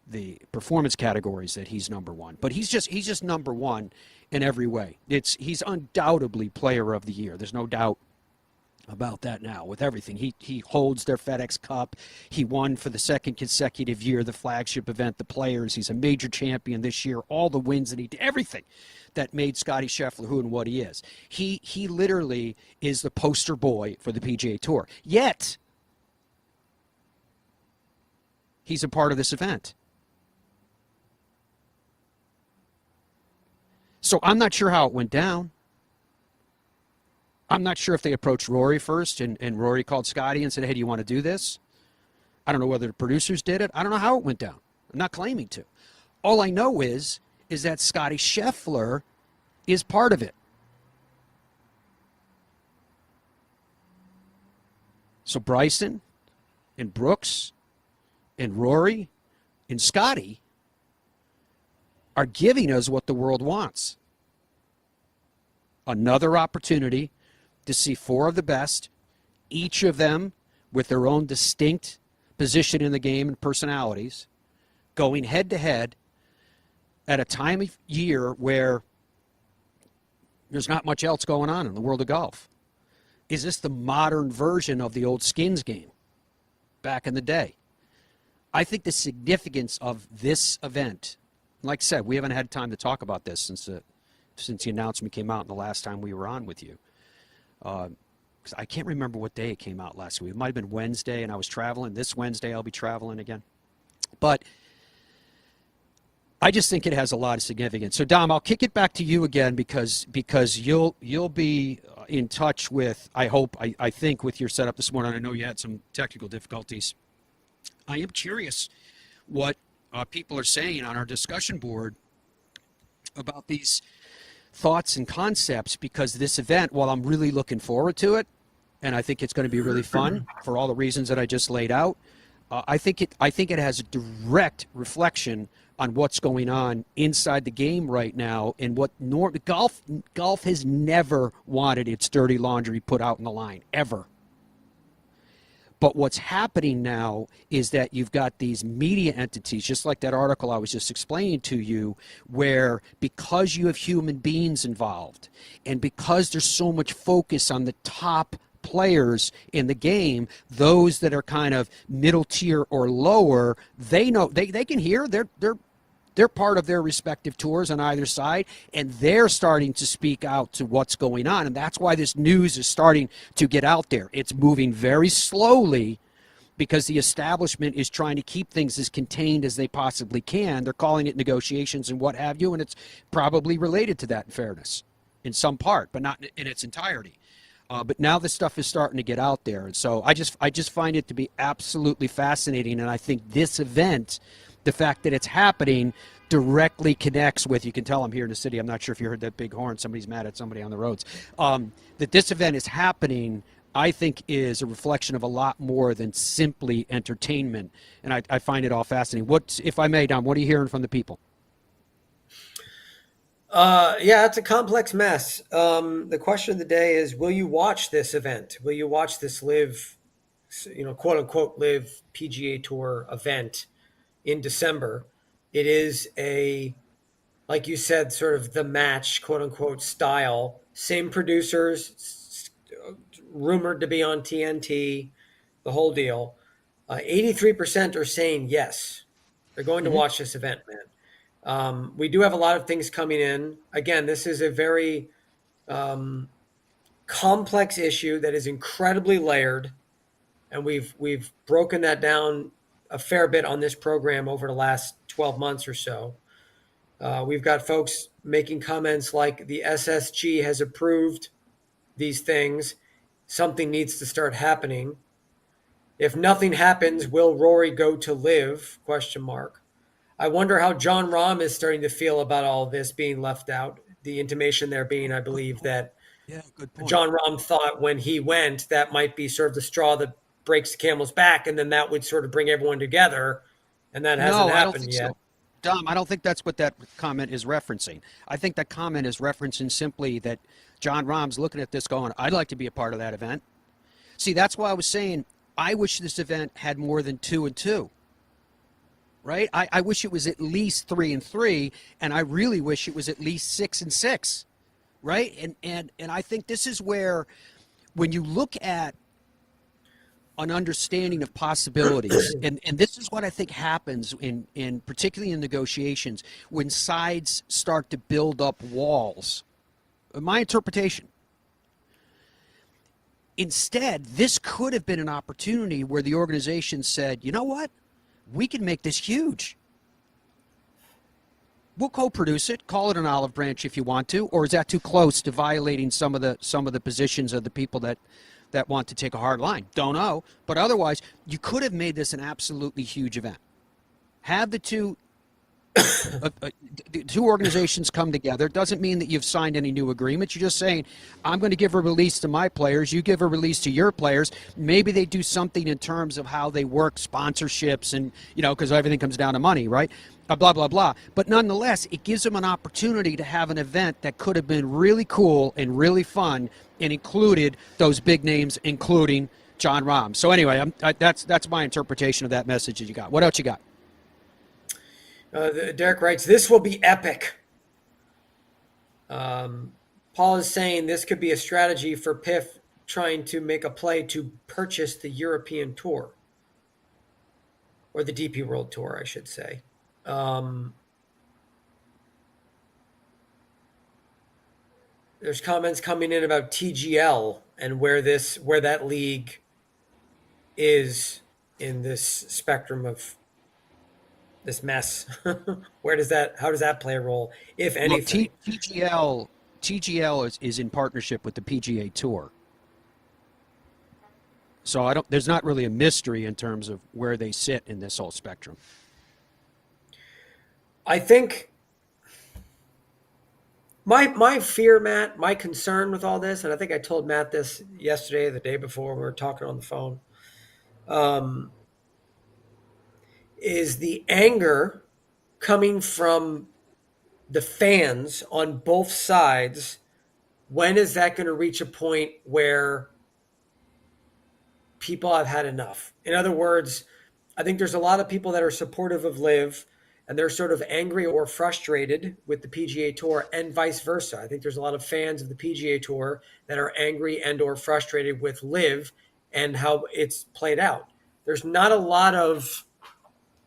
the performance categories that he's number one. But he's just number one in every way. He's undoubtedly player of the year. There's no doubt about that now with everything. He holds their FedEx Cup. He won for the second consecutive year the flagship event, the Players. He's a major champion this year. All the wins that he did, everything that made Scottie Scheffler who and what he is. He literally is the poster boy for the PGA Tour. Yet, he's a part of this event. So I'm not sure how it went down. I'm not sure if they approached Rory first and Rory called Scottie and said, hey, do you want to do this? I don't know whether the producers did it. I don't know how it went down. I'm not claiming to. All I know is that Scottie Scheffler is part of it. So Bryson and Brooks and Rory and Scottie are giving us what the world wants. Another opportunity to see four of the best, each of them with their own distinct position in the game and personalities, going head-to-head at a time of year where there's not much else going on in the world of golf. Is this the modern version of the old skins game back in the day? I think the significance of this event, like I said, we haven't had time to talk about this since the announcement came out and the last time we were on with you. Because I can't remember what day it came out last week. It might have been Wednesday, and I was traveling. This Wednesday, I'll be traveling again. But I just think it has a lot of significance. So, Dom, I'll kick it back to you again because you'll be in touch with, I think, with your setup this morning. I know you had some technical difficulties. I am curious what people are saying on our discussion board about these thoughts and concepts, because this event, while I'm really looking forward to it, and I think it's going to be really fun for all the reasons that I just laid out, I think it has a direct reflection on what's going on inside the game right now, and what golf has never wanted its dirty laundry put out in the line, ever. But what's happening now is that you've got these media entities, just like that article I was just explaining to you, where because you have human beings involved and because there's so much focus on the top players in the game, those that are kind of middle tier or lower, they know they can hear they're part of their respective tours on either side, and they're starting to speak out to what's going on. And that's why this news is starting to get out there. It's moving very slowly because the establishment is trying to keep things as contained as they possibly can. They're calling it negotiations and what have you, and it's probably related to that, in fairness, in some part, but not in its entirety. But now this stuff is starting to get out there. And so I just find it to be absolutely fascinating, and I think this event, the fact that it's happening, directly connects with, you can tell I'm here in the city, I'm not sure if you heard that big horn, somebody's mad at somebody on the roads, that this event is happening, I think is a reflection of a lot more than simply entertainment, and I find it all fascinating. If I may, Dom, what are you hearing from the people? Yeah, it's a complex mess. The question of the day is, will you watch this event? Will you watch this LIV, quote unquote, LIV PGA Tour event in December? It is like you said, sort of the match, quote unquote, style. Same producers, rumored to be on TNT, the whole deal. 83% are saying yes, they're going to watch this event, man. We do have a lot of things coming in. Again, this is a very complex issue that is incredibly layered, and we've broken that down a fair bit on this program over the last 12 months or so. We've got folks making comments like the SSG has approved these things. Something needs to start happening. If nothing happens, will Rory go to LIV? ? I wonder how John Rahm is starting to feel about all this being left out. The intimation there being, I believe, that John Rahm thought when he went, that might be sort of the straw that breaks the camel's back, and then that would sort of bring everyone together, and that hasn't happened yet. So. Dom, I don't think that's what that comment is referencing. I think that comment is referencing simply that John Rahm's looking at this going, I'd like to be a part of that event. See, that's why I was saying I wish this event had more than 2 and 2. Right? I wish it was at least 3 and 3, and I really wish it was at least 6 and 6. Right? And I think this is where, when you look at an understanding of possibilities, and this is what I think happens in particularly in negotiations, when sides start to build up walls. My interpretation. Instead, this could have been an opportunity where the organization said, you know what? We can make this huge. We'll co-produce it, call it an olive branch if you want to, or is that too close to violating some of the positions of the people that want to take a hard line? Don't know. But otherwise, you could have made this an absolutely huge event. Have the two organizations come together. Doesn't mean that you've signed any new agreements. You're just saying, I'm going to give a release to my players. You give a release to your players. Maybe they do something in terms of how they work sponsorships and, because everything comes down to money, right? Blah, blah, blah. But nonetheless, it gives them an opportunity to have an event that could have been really cool and really fun and included those big names, including John Rahm. So anyway, that's my interpretation of that message that you got. What else you got? Derek writes, this will be epic. Paul is saying this could be a strategy for Piff trying to make a play to purchase the European Tour. Or the DP World Tour, I should say. There's comments coming in about TGL and where that league is in this spectrum of this mess. How does that play a role, if anything? Well, TGL is in partnership with the PGA Tour. So there's not really a mystery in terms of where they sit in this whole spectrum. I think my fear, Matt, my concern with all this, and I think I told Matt this yesterday, the day before we were talking on the phone, is the anger coming from the fans on both sides. When is that going to reach a point where people have had enough? In other words, I think there's a lot of people that are supportive of LIV, and they're sort of angry or frustrated with the PGA Tour, and vice versa. I think there's a lot of fans of the PGA Tour that are angry and or frustrated with LIV and how it's played out. There's not a lot of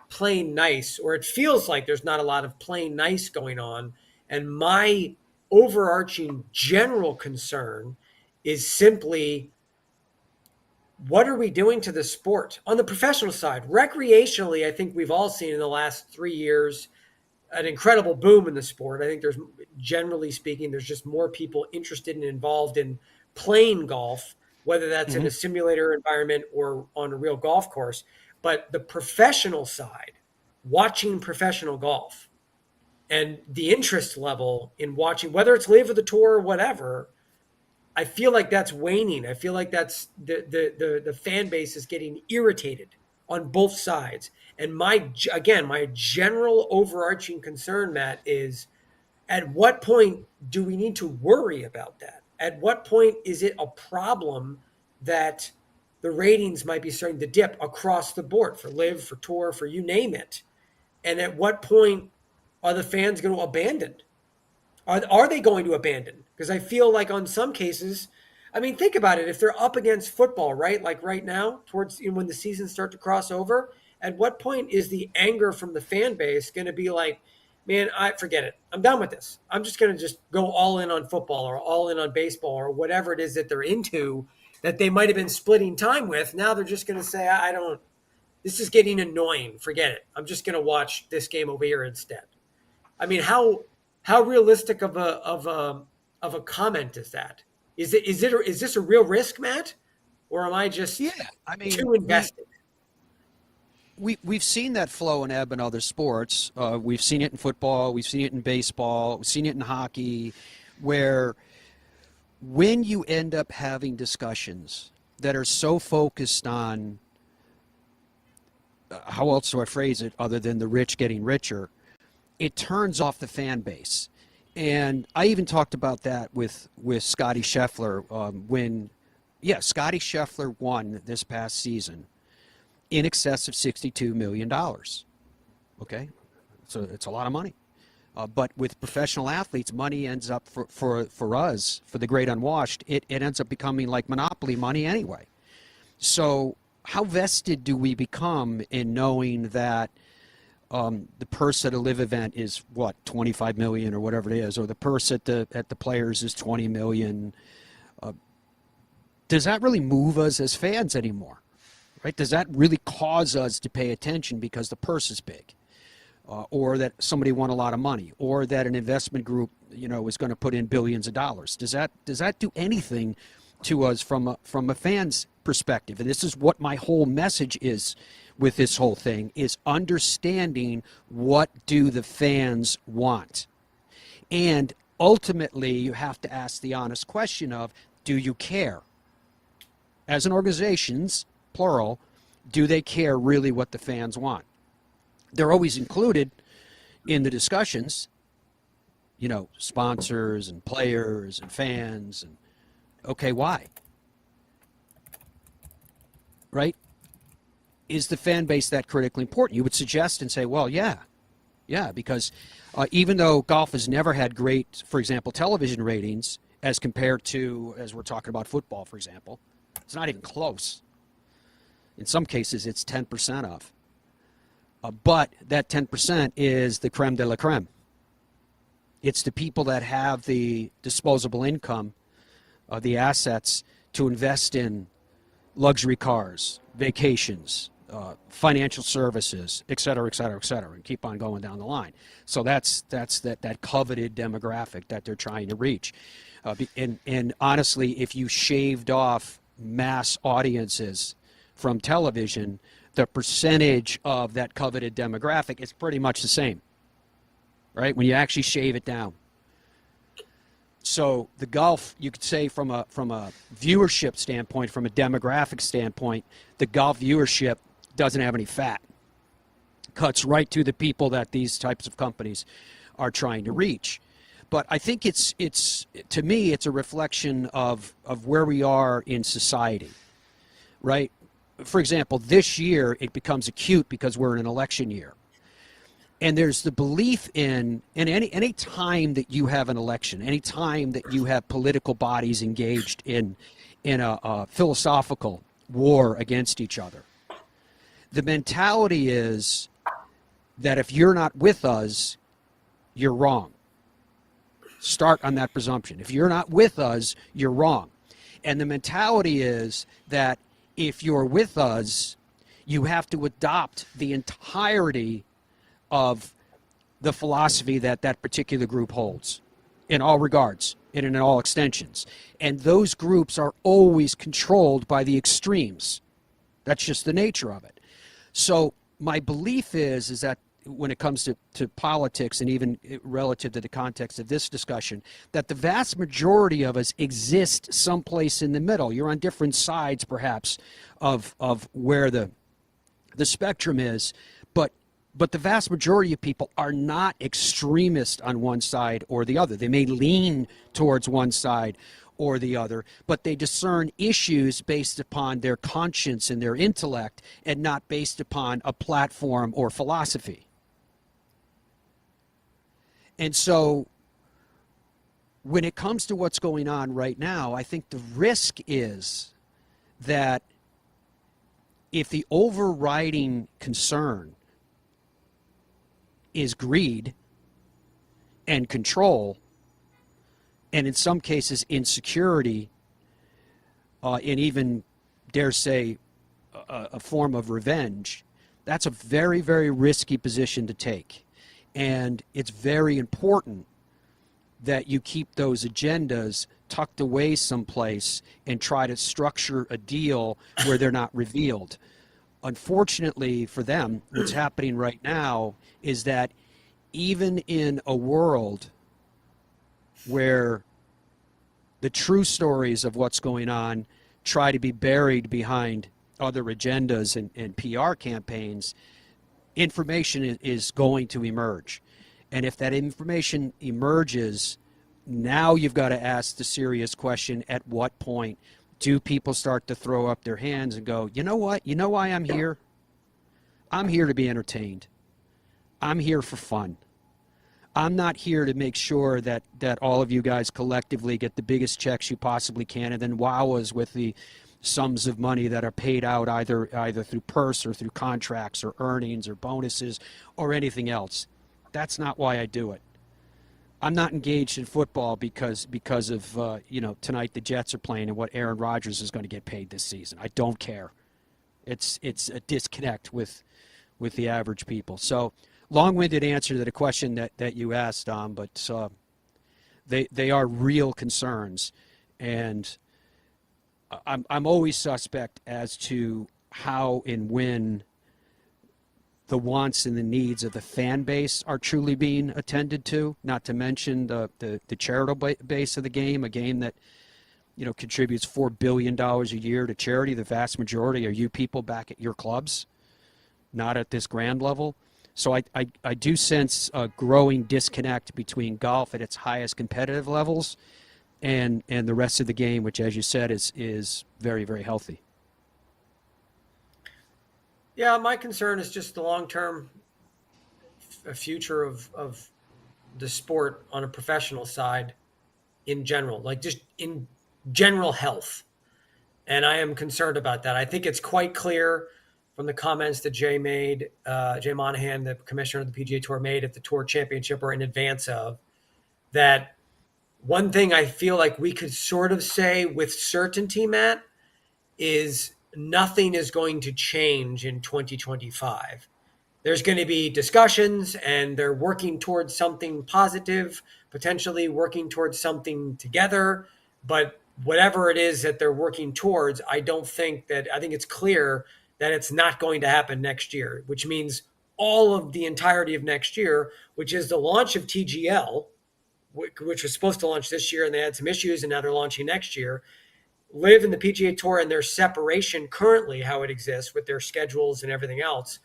playing nice, or it feels like there's not a lot of playing nice going on. And my overarching general concern is simply, what are we doing to the sport on the professional side? Recreationally, I think we've all seen in the last 3 years an incredible boom in the sport. I think there's, generally speaking, there's just more people interested and involved in playing golf, whether that's in a simulator environment or on a real golf course. But the professional side, watching professional golf and the interest level in watching, whether it's LIV or the Tour or whatever, I feel like that's waning. I feel like that's the fan base is getting irritated on both sides. And my general overarching concern, Matt, is at what point do we need to worry about that? At what point is it a problem that the ratings might be starting to dip across the board for LIV, for Tour, for you name it? And at what point are the fans going to abandon? Are they going to abandon? Because I feel like on some cases, I mean, think about it. If they're up against football, right? Like right now, towards when the seasons start to cross over, at what point is the anger from the fan base going to be like, man, I forget it. I'm done with this. I'm just going to just go all in on football or all in on baseball or whatever it is that they're into that they might have been splitting time with. Now they're just going to say, I don't this is getting annoying. Forget it. I'm just going to watch this game over here instead. I mean, how realistic of a comment is that? Is this a real risk, Matt, or am I just too invested? We've seen that flow and ebb in other sports. We've seen it in football. We've seen it in baseball. We've seen it in hockey, where when you end up having discussions that are so focused on, how else do I phrase it other than the rich getting richer, it turns off the fan base. And I even talked about that with Scottie Scheffler Scottie Scheffler won this past season in excess of $62 million. Okay? So it's a lot of money. But with professional athletes, money ends up, for us, for the great unwashed, it ends up becoming like monopoly money anyway. So how vested do we become in knowing that the purse at a LIV event is, what, 25 million or whatever it is, or the purse at the Players is 20 million? Does that really move us as fans anymore? Right? Does that really cause us to pay attention because the purse is big, or that somebody won a lot of money, or that an investment group, is going to put in billions of dollars? Does that do anything to us from a fan's perspective? And this is what my whole message is with this whole thing, is understanding what do the fans want. And ultimately, you have to ask the honest question of, do you care? As an organization's plural, do they care really what the fans want? They're always included in the discussions, sponsors and players and fans. And okay, why? Right? Is the fan base that critically important? You would suggest and say, well, yeah, because even though golf has never had great, for example, television ratings as compared to, as we're talking about football, for example, it's not even close. In some cases, it's 10% of. But that 10% is the creme de la creme. It's the people that have the disposable income, the assets to invest in luxury cars, vacations, financial services, et cetera, and keep on going down the line. So that's that coveted demographic that they're trying to reach. And honestly, if you shaved off mass audiences from television, the percentage of that coveted demographic is pretty much the same, right? When you actually shave it down. So the golf, you could say from a viewership standpoint, from a demographic standpoint, the golf viewership doesn't have any fat. Cuts right to the people that these types of companies are trying to reach. But I think it's to me, it's a reflection of where we are in society, right? For example, this year it becomes acute because we're in an election year. And there's the belief in any time that you have an election, any time that you have political bodies engaged in a philosophical war against each other, the mentality is that if you're not with us, you're wrong. Start on that presumption. If you're not with us, you're wrong. And the mentality is that if you're with us, you have to adopt the entirety of the philosophy that that particular group holds in all regards and in all extensions. And those groups are always controlled by the extremes. That's just the nature of it. So my belief is that when it comes to politics, and even relative to the context of this discussion, that the vast majority of us exist someplace in the middle. You're on different sides, perhaps, of where the spectrum is, but the vast majority of people are not extremist on one side or the other. They may lean towards one side or the other, but they discern issues based upon their conscience and their intellect, and not based upon a platform or philosophy. And so when it comes to what's going on right now, I think the risk is that if the overriding concern is greed and control, and in some cases insecurity, and even, dare say, a form of revenge, That's a very, very risky position to take. And it's very important that you keep those agendas tucked away someplace and try to structure a deal where they're not revealed. Unfortunately for them, what's happening right now is that even in a world where the true stories of what's going on try to be buried behind other agendas and PR campaigns, information is going to emerge. And if that information emerges, now you've got to ask the serious question, at what point do people start to throw up their hands and go, you know what? You know why I'm here? I'm here to be entertained. I'm here for fun. I'm not here to make sure that all of you guys collectively get the biggest checks you possibly can and then wow us with the sums of money that are paid out either through purse or through contracts or earnings or bonuses or anything else. That's not why I do it. I'm not engaged in football because of tonight the Jets are playing and what Aaron Rodgers is going to get paid this season. I don't care. It's a disconnect with the average people. So long-winded answer to the question that you asked, Dom, but they are real concerns, and I'm always suspect as to how and when the wants and the needs of the fan base are truly being attended to, not to mention the charitable base of the game, a game that contributes $4 billion a year to charity. The vast majority are you people back at your clubs, not at this grand level. So I do sense a growing disconnect between golf at its highest competitive levels and the rest of the game, which, as you said, is very, very healthy. Yeah, my concern is just the long-term future of the sport on a professional side in general, like just in general health. And I am concerned about that. I think it's quite clear from the comments that Jay Monahan, the commissioner of the PGA Tour, made at the Tour Championship or in advance of, that one thing I feel like we could sort of say with certainty, Matt, is nothing is going to change in 2025. There's going to be discussions and they're working towards something positive, potentially working towards something together. But whatever it is that they're working towards, I think it's clear that it's not going to happen next year, which means all of the entirety of next year, which is the launch of TGL, which was supposed to launch this year and they had some issues and now they're launching next year. LIV and the PGA Tour and their separation currently, how it exists with their schedules and everything else,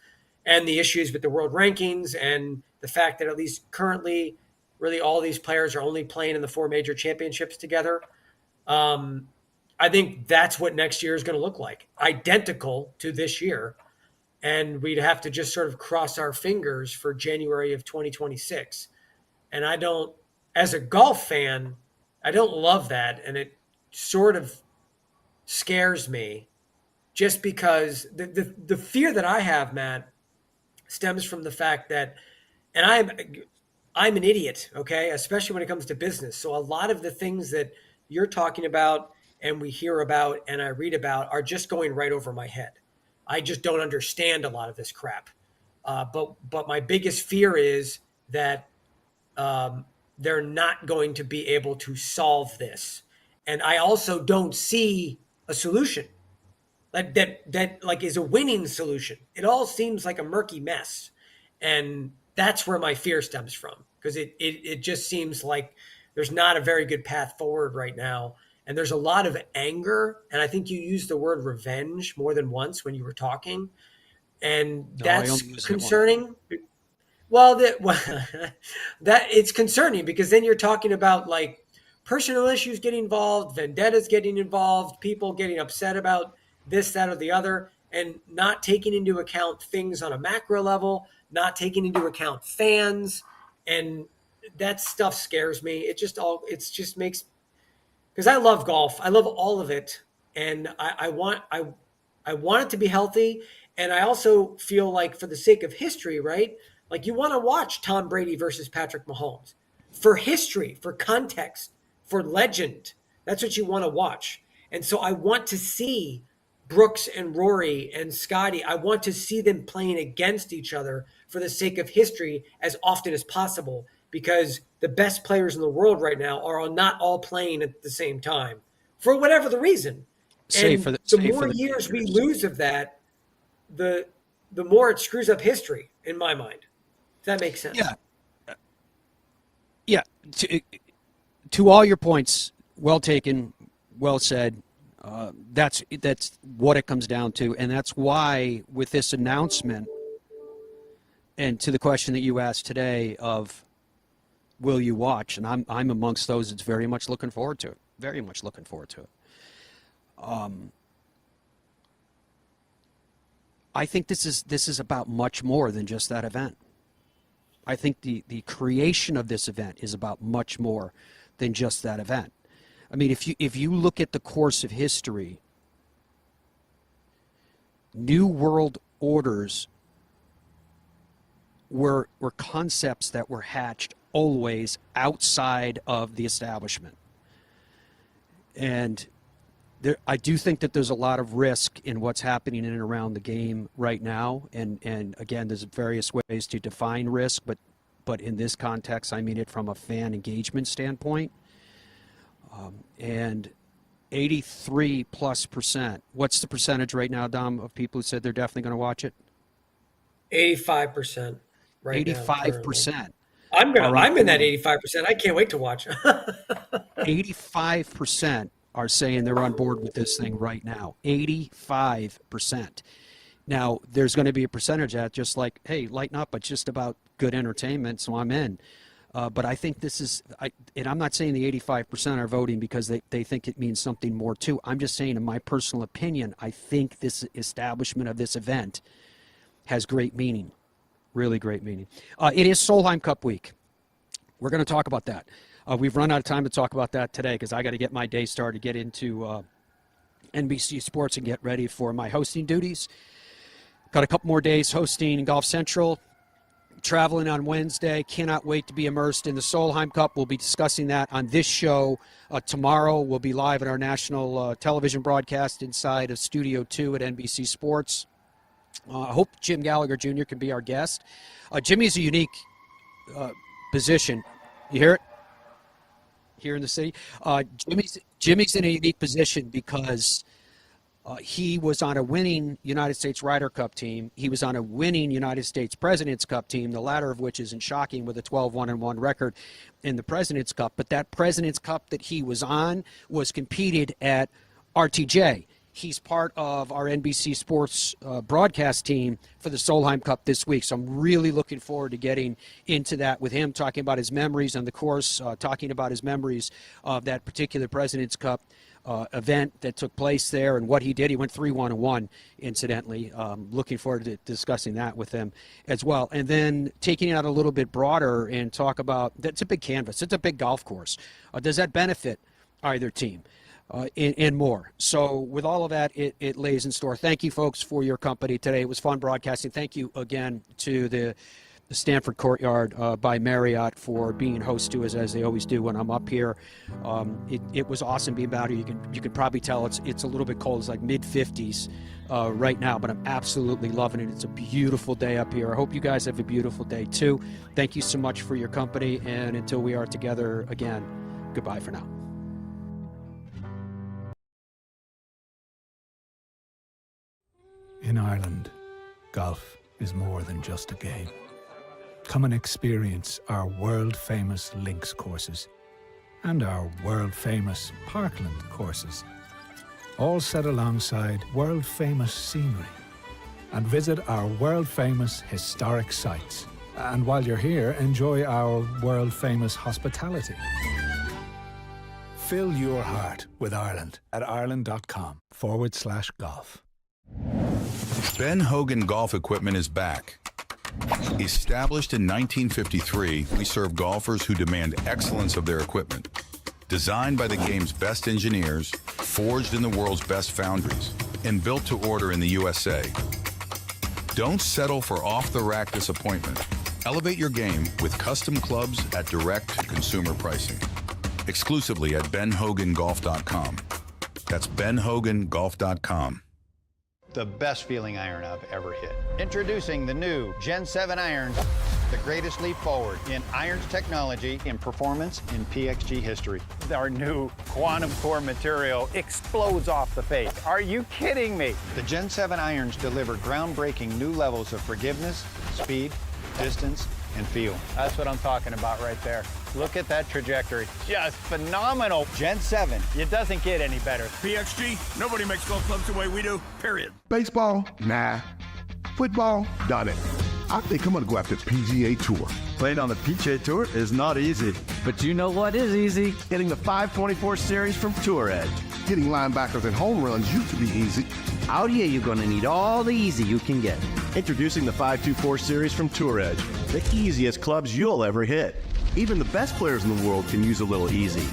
and the issues with the world rankings and the fact that at least currently really all these players are only playing in the 4 major championships together. I think that's what next year is going to look like, identical to this year. And we'd have to just sort of cross our fingers for January of 2026. And as a golf fan, I don't love that. And it sort of scares me just because the fear that I have, Matt, stems from the fact that, and I'm an idiot, okay, especially when it comes to business. So a lot of the things that you're talking about and we hear about and I read about are just going right over my head. I just don't understand a lot of this crap. But my biggest fear is that they're not going to be able to solve this. And I also don't see a solution that like is a winning solution. It all seems like a murky mess. And that's where my fear stems from, because it just seems like there's not a very good path forward right now. And there's a lot of anger. And I think you used the word revenge more than once when you were talking. And that's concerning. Well, that it's concerning because then you're talking about like personal issues getting involved, vendettas getting involved, people getting upset about this, that, or the other, and not taking into account things on a macro level, not taking into account fans. And that stuff scares me. It just makes, because I love golf. I love all of it. And I want it to be healthy. And I also feel like for the sake of history, right? Like you want to watch Tom Brady versus Patrick Mahomes for history, for context, for legend. That's what you want to watch. And so I want to see Brooks and Rory and Scottie. I want to see them playing against each other for the sake of history as often as possible, because the best players in the world right now are not all playing at the same time for whatever the reason. The more years we lose of that, the more it screws up history, in my mind. If that makes sense. Yeah. To all your points, well taken, well said. That's what it comes down to, and that's why with this announcement, and to the question that you asked today of will you watch, and I'm amongst those that's very much looking forward to it. Very much looking forward to it. I think this is about much more than just that event. I think the creation of this event is about much more than just that event. I mean, if you look at the course of history, new world orders were concepts that were hatched always outside of the establishment. And I do think that there's a lot of risk in what's happening in and around the game right now. And again, there's various ways to define risk, but in this context, I mean it from a fan engagement standpoint. And 83+%. What's the percentage right now, Dom, of people who said they're definitely going to watch it? 85%. Right 85%. I'm in that 85%. I can't wait to watch. 85% are saying they're on board with this thing right now. 85%. Now, there's going to be a percentage that just like, hey, lighten up, it's just about good entertainment, so I'm in. But I think this is, and I'm not saying the 85% are voting because they think it means something more too. I'm just saying, in my personal opinion, I think this establishment of this event has great meaning, really great meaning. It is Solheim Cup week. We're going to talk about that. We've run out of time to talk about that today because I got to get my day started, get into NBC Sports and get ready for my hosting duties. Got a couple more days hosting Golf Central. Traveling on Wednesday. Cannot wait to be immersed in the Solheim Cup. We'll be discussing that on this show. Tomorrow we'll be live at our national television broadcast inside of Studio 2 at NBC Sports. I hope Jim Gallagher Jr. can be our guest. Jimmy's a unique position. You hear it? Here in the city. Jimmy's in a unique position because he was on a winning United States Ryder Cup team. He was on a winning United States President's Cup team, the latter of which isn't shocking with a 12-1-1 record in the President's Cup. But that President's Cup that he was on was competed at RTJ. He's part of our NBC Sports broadcast team for the Solheim Cup this week. So I'm really looking forward to getting into that with him, talking about his memories on the course, talking about his memories of that particular President's Cup event that took place there and what he did. He went 3-1-1, incidentally. Looking forward to discussing that with him as well. And then taking it out a little bit broader and talk about, that's a big canvas. It's a big golf course. Does that benefit either team? And more. So with all of that, it lays in store. Thank you, folks, for your company today. It was fun broadcasting. Thank you again to the Stanford Courtyard by Marriott for being host to us, as they always do when I'm up here. It was awesome being about here. You can probably tell it's a little bit cold. It's like mid-50s right now, but I'm absolutely loving it. It's a beautiful day up here. I hope you guys have a beautiful day too. Thank you so much for your company, and until we are together again, goodbye for now. In Ireland, golf is more than just a game. Come and experience our world-famous links courses and our world-famous parkland courses, all set alongside world-famous scenery. And visit our world-famous historic sites. And while you're here, enjoy our world-famous hospitality. Fill your heart with Ireland at ireland.com/golf. Ben Hogan Golf Equipment is back. Established in 1953, we serve golfers who demand excellence of their equipment. Designed by the game's best engineers, forged in the world's best foundries, and built to order in the USA. Don't settle for off-the-rack disappointment. Elevate your game with custom clubs at direct-to-consumer pricing. Exclusively at benhogangolf.com. That's benhogangolf.com. the best feeling iron I've ever hit. Introducing the new Gen 7 irons, the greatest leap forward in irons technology, in performance, in PXG history. Our new quantum core material explodes off the face. Are you kidding me? The Gen 7 irons deliver groundbreaking new levels of forgiveness, speed, distance, and feel. That's what I'm talking about right there. Look at that trajectory. Just phenomenal. Gen 7, it doesn't get any better. PXG, nobody makes golf clubs the way we do, period. Baseball? Nah. Football? Done it. I think I'm gonna go after PGA Tour. Playing on the PGA Tour is not easy. But you know what is easy? Hitting the 524 series from Tour Edge. Hitting linebackers and home runs used to be easy. Out here, you're gonna need all the easy you can get. Introducing the 524 series from Tour Edge. The easiest clubs you'll ever hit. Even the best players in the world can use a little easy.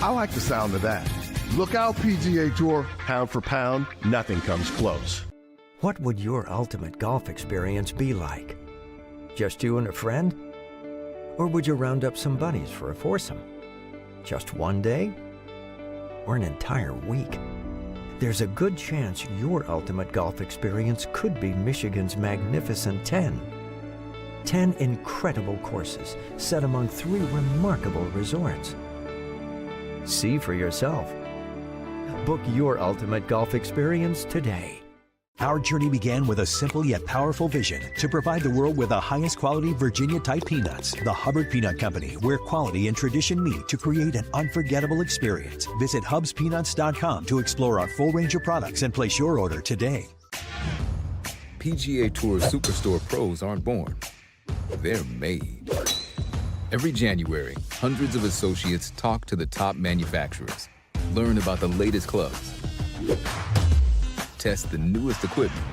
I like the sound of that. Look out, PGA Tour. Pound for pound, nothing comes close. What would your ultimate golf experience be like? Just you and a friend? Or would you round up some buddies for a foursome? Just one day? Or an entire week? There's a good chance your ultimate golf experience could be Michigan's magnificent 10. 10 incredible courses set among 3 remarkable resorts. See for yourself. Book your ultimate golf experience today. Our journey began with a simple yet powerful vision to provide the world with the highest quality Virginia-type peanuts. The Hubbard Peanut Company, where quality and tradition meet to create an unforgettable experience. Visit hubspeanuts.com to explore our full range of products and place your order today. PGA Tour Superstore pros aren't born. They're made. Every January, hundreds of associates talk to the top manufacturers, learn about the latest clubs, test the newest equipment,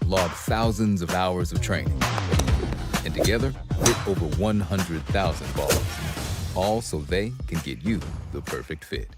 log thousands of hours of training, and together hit over 100,000 balls, all so they can get you the perfect fit.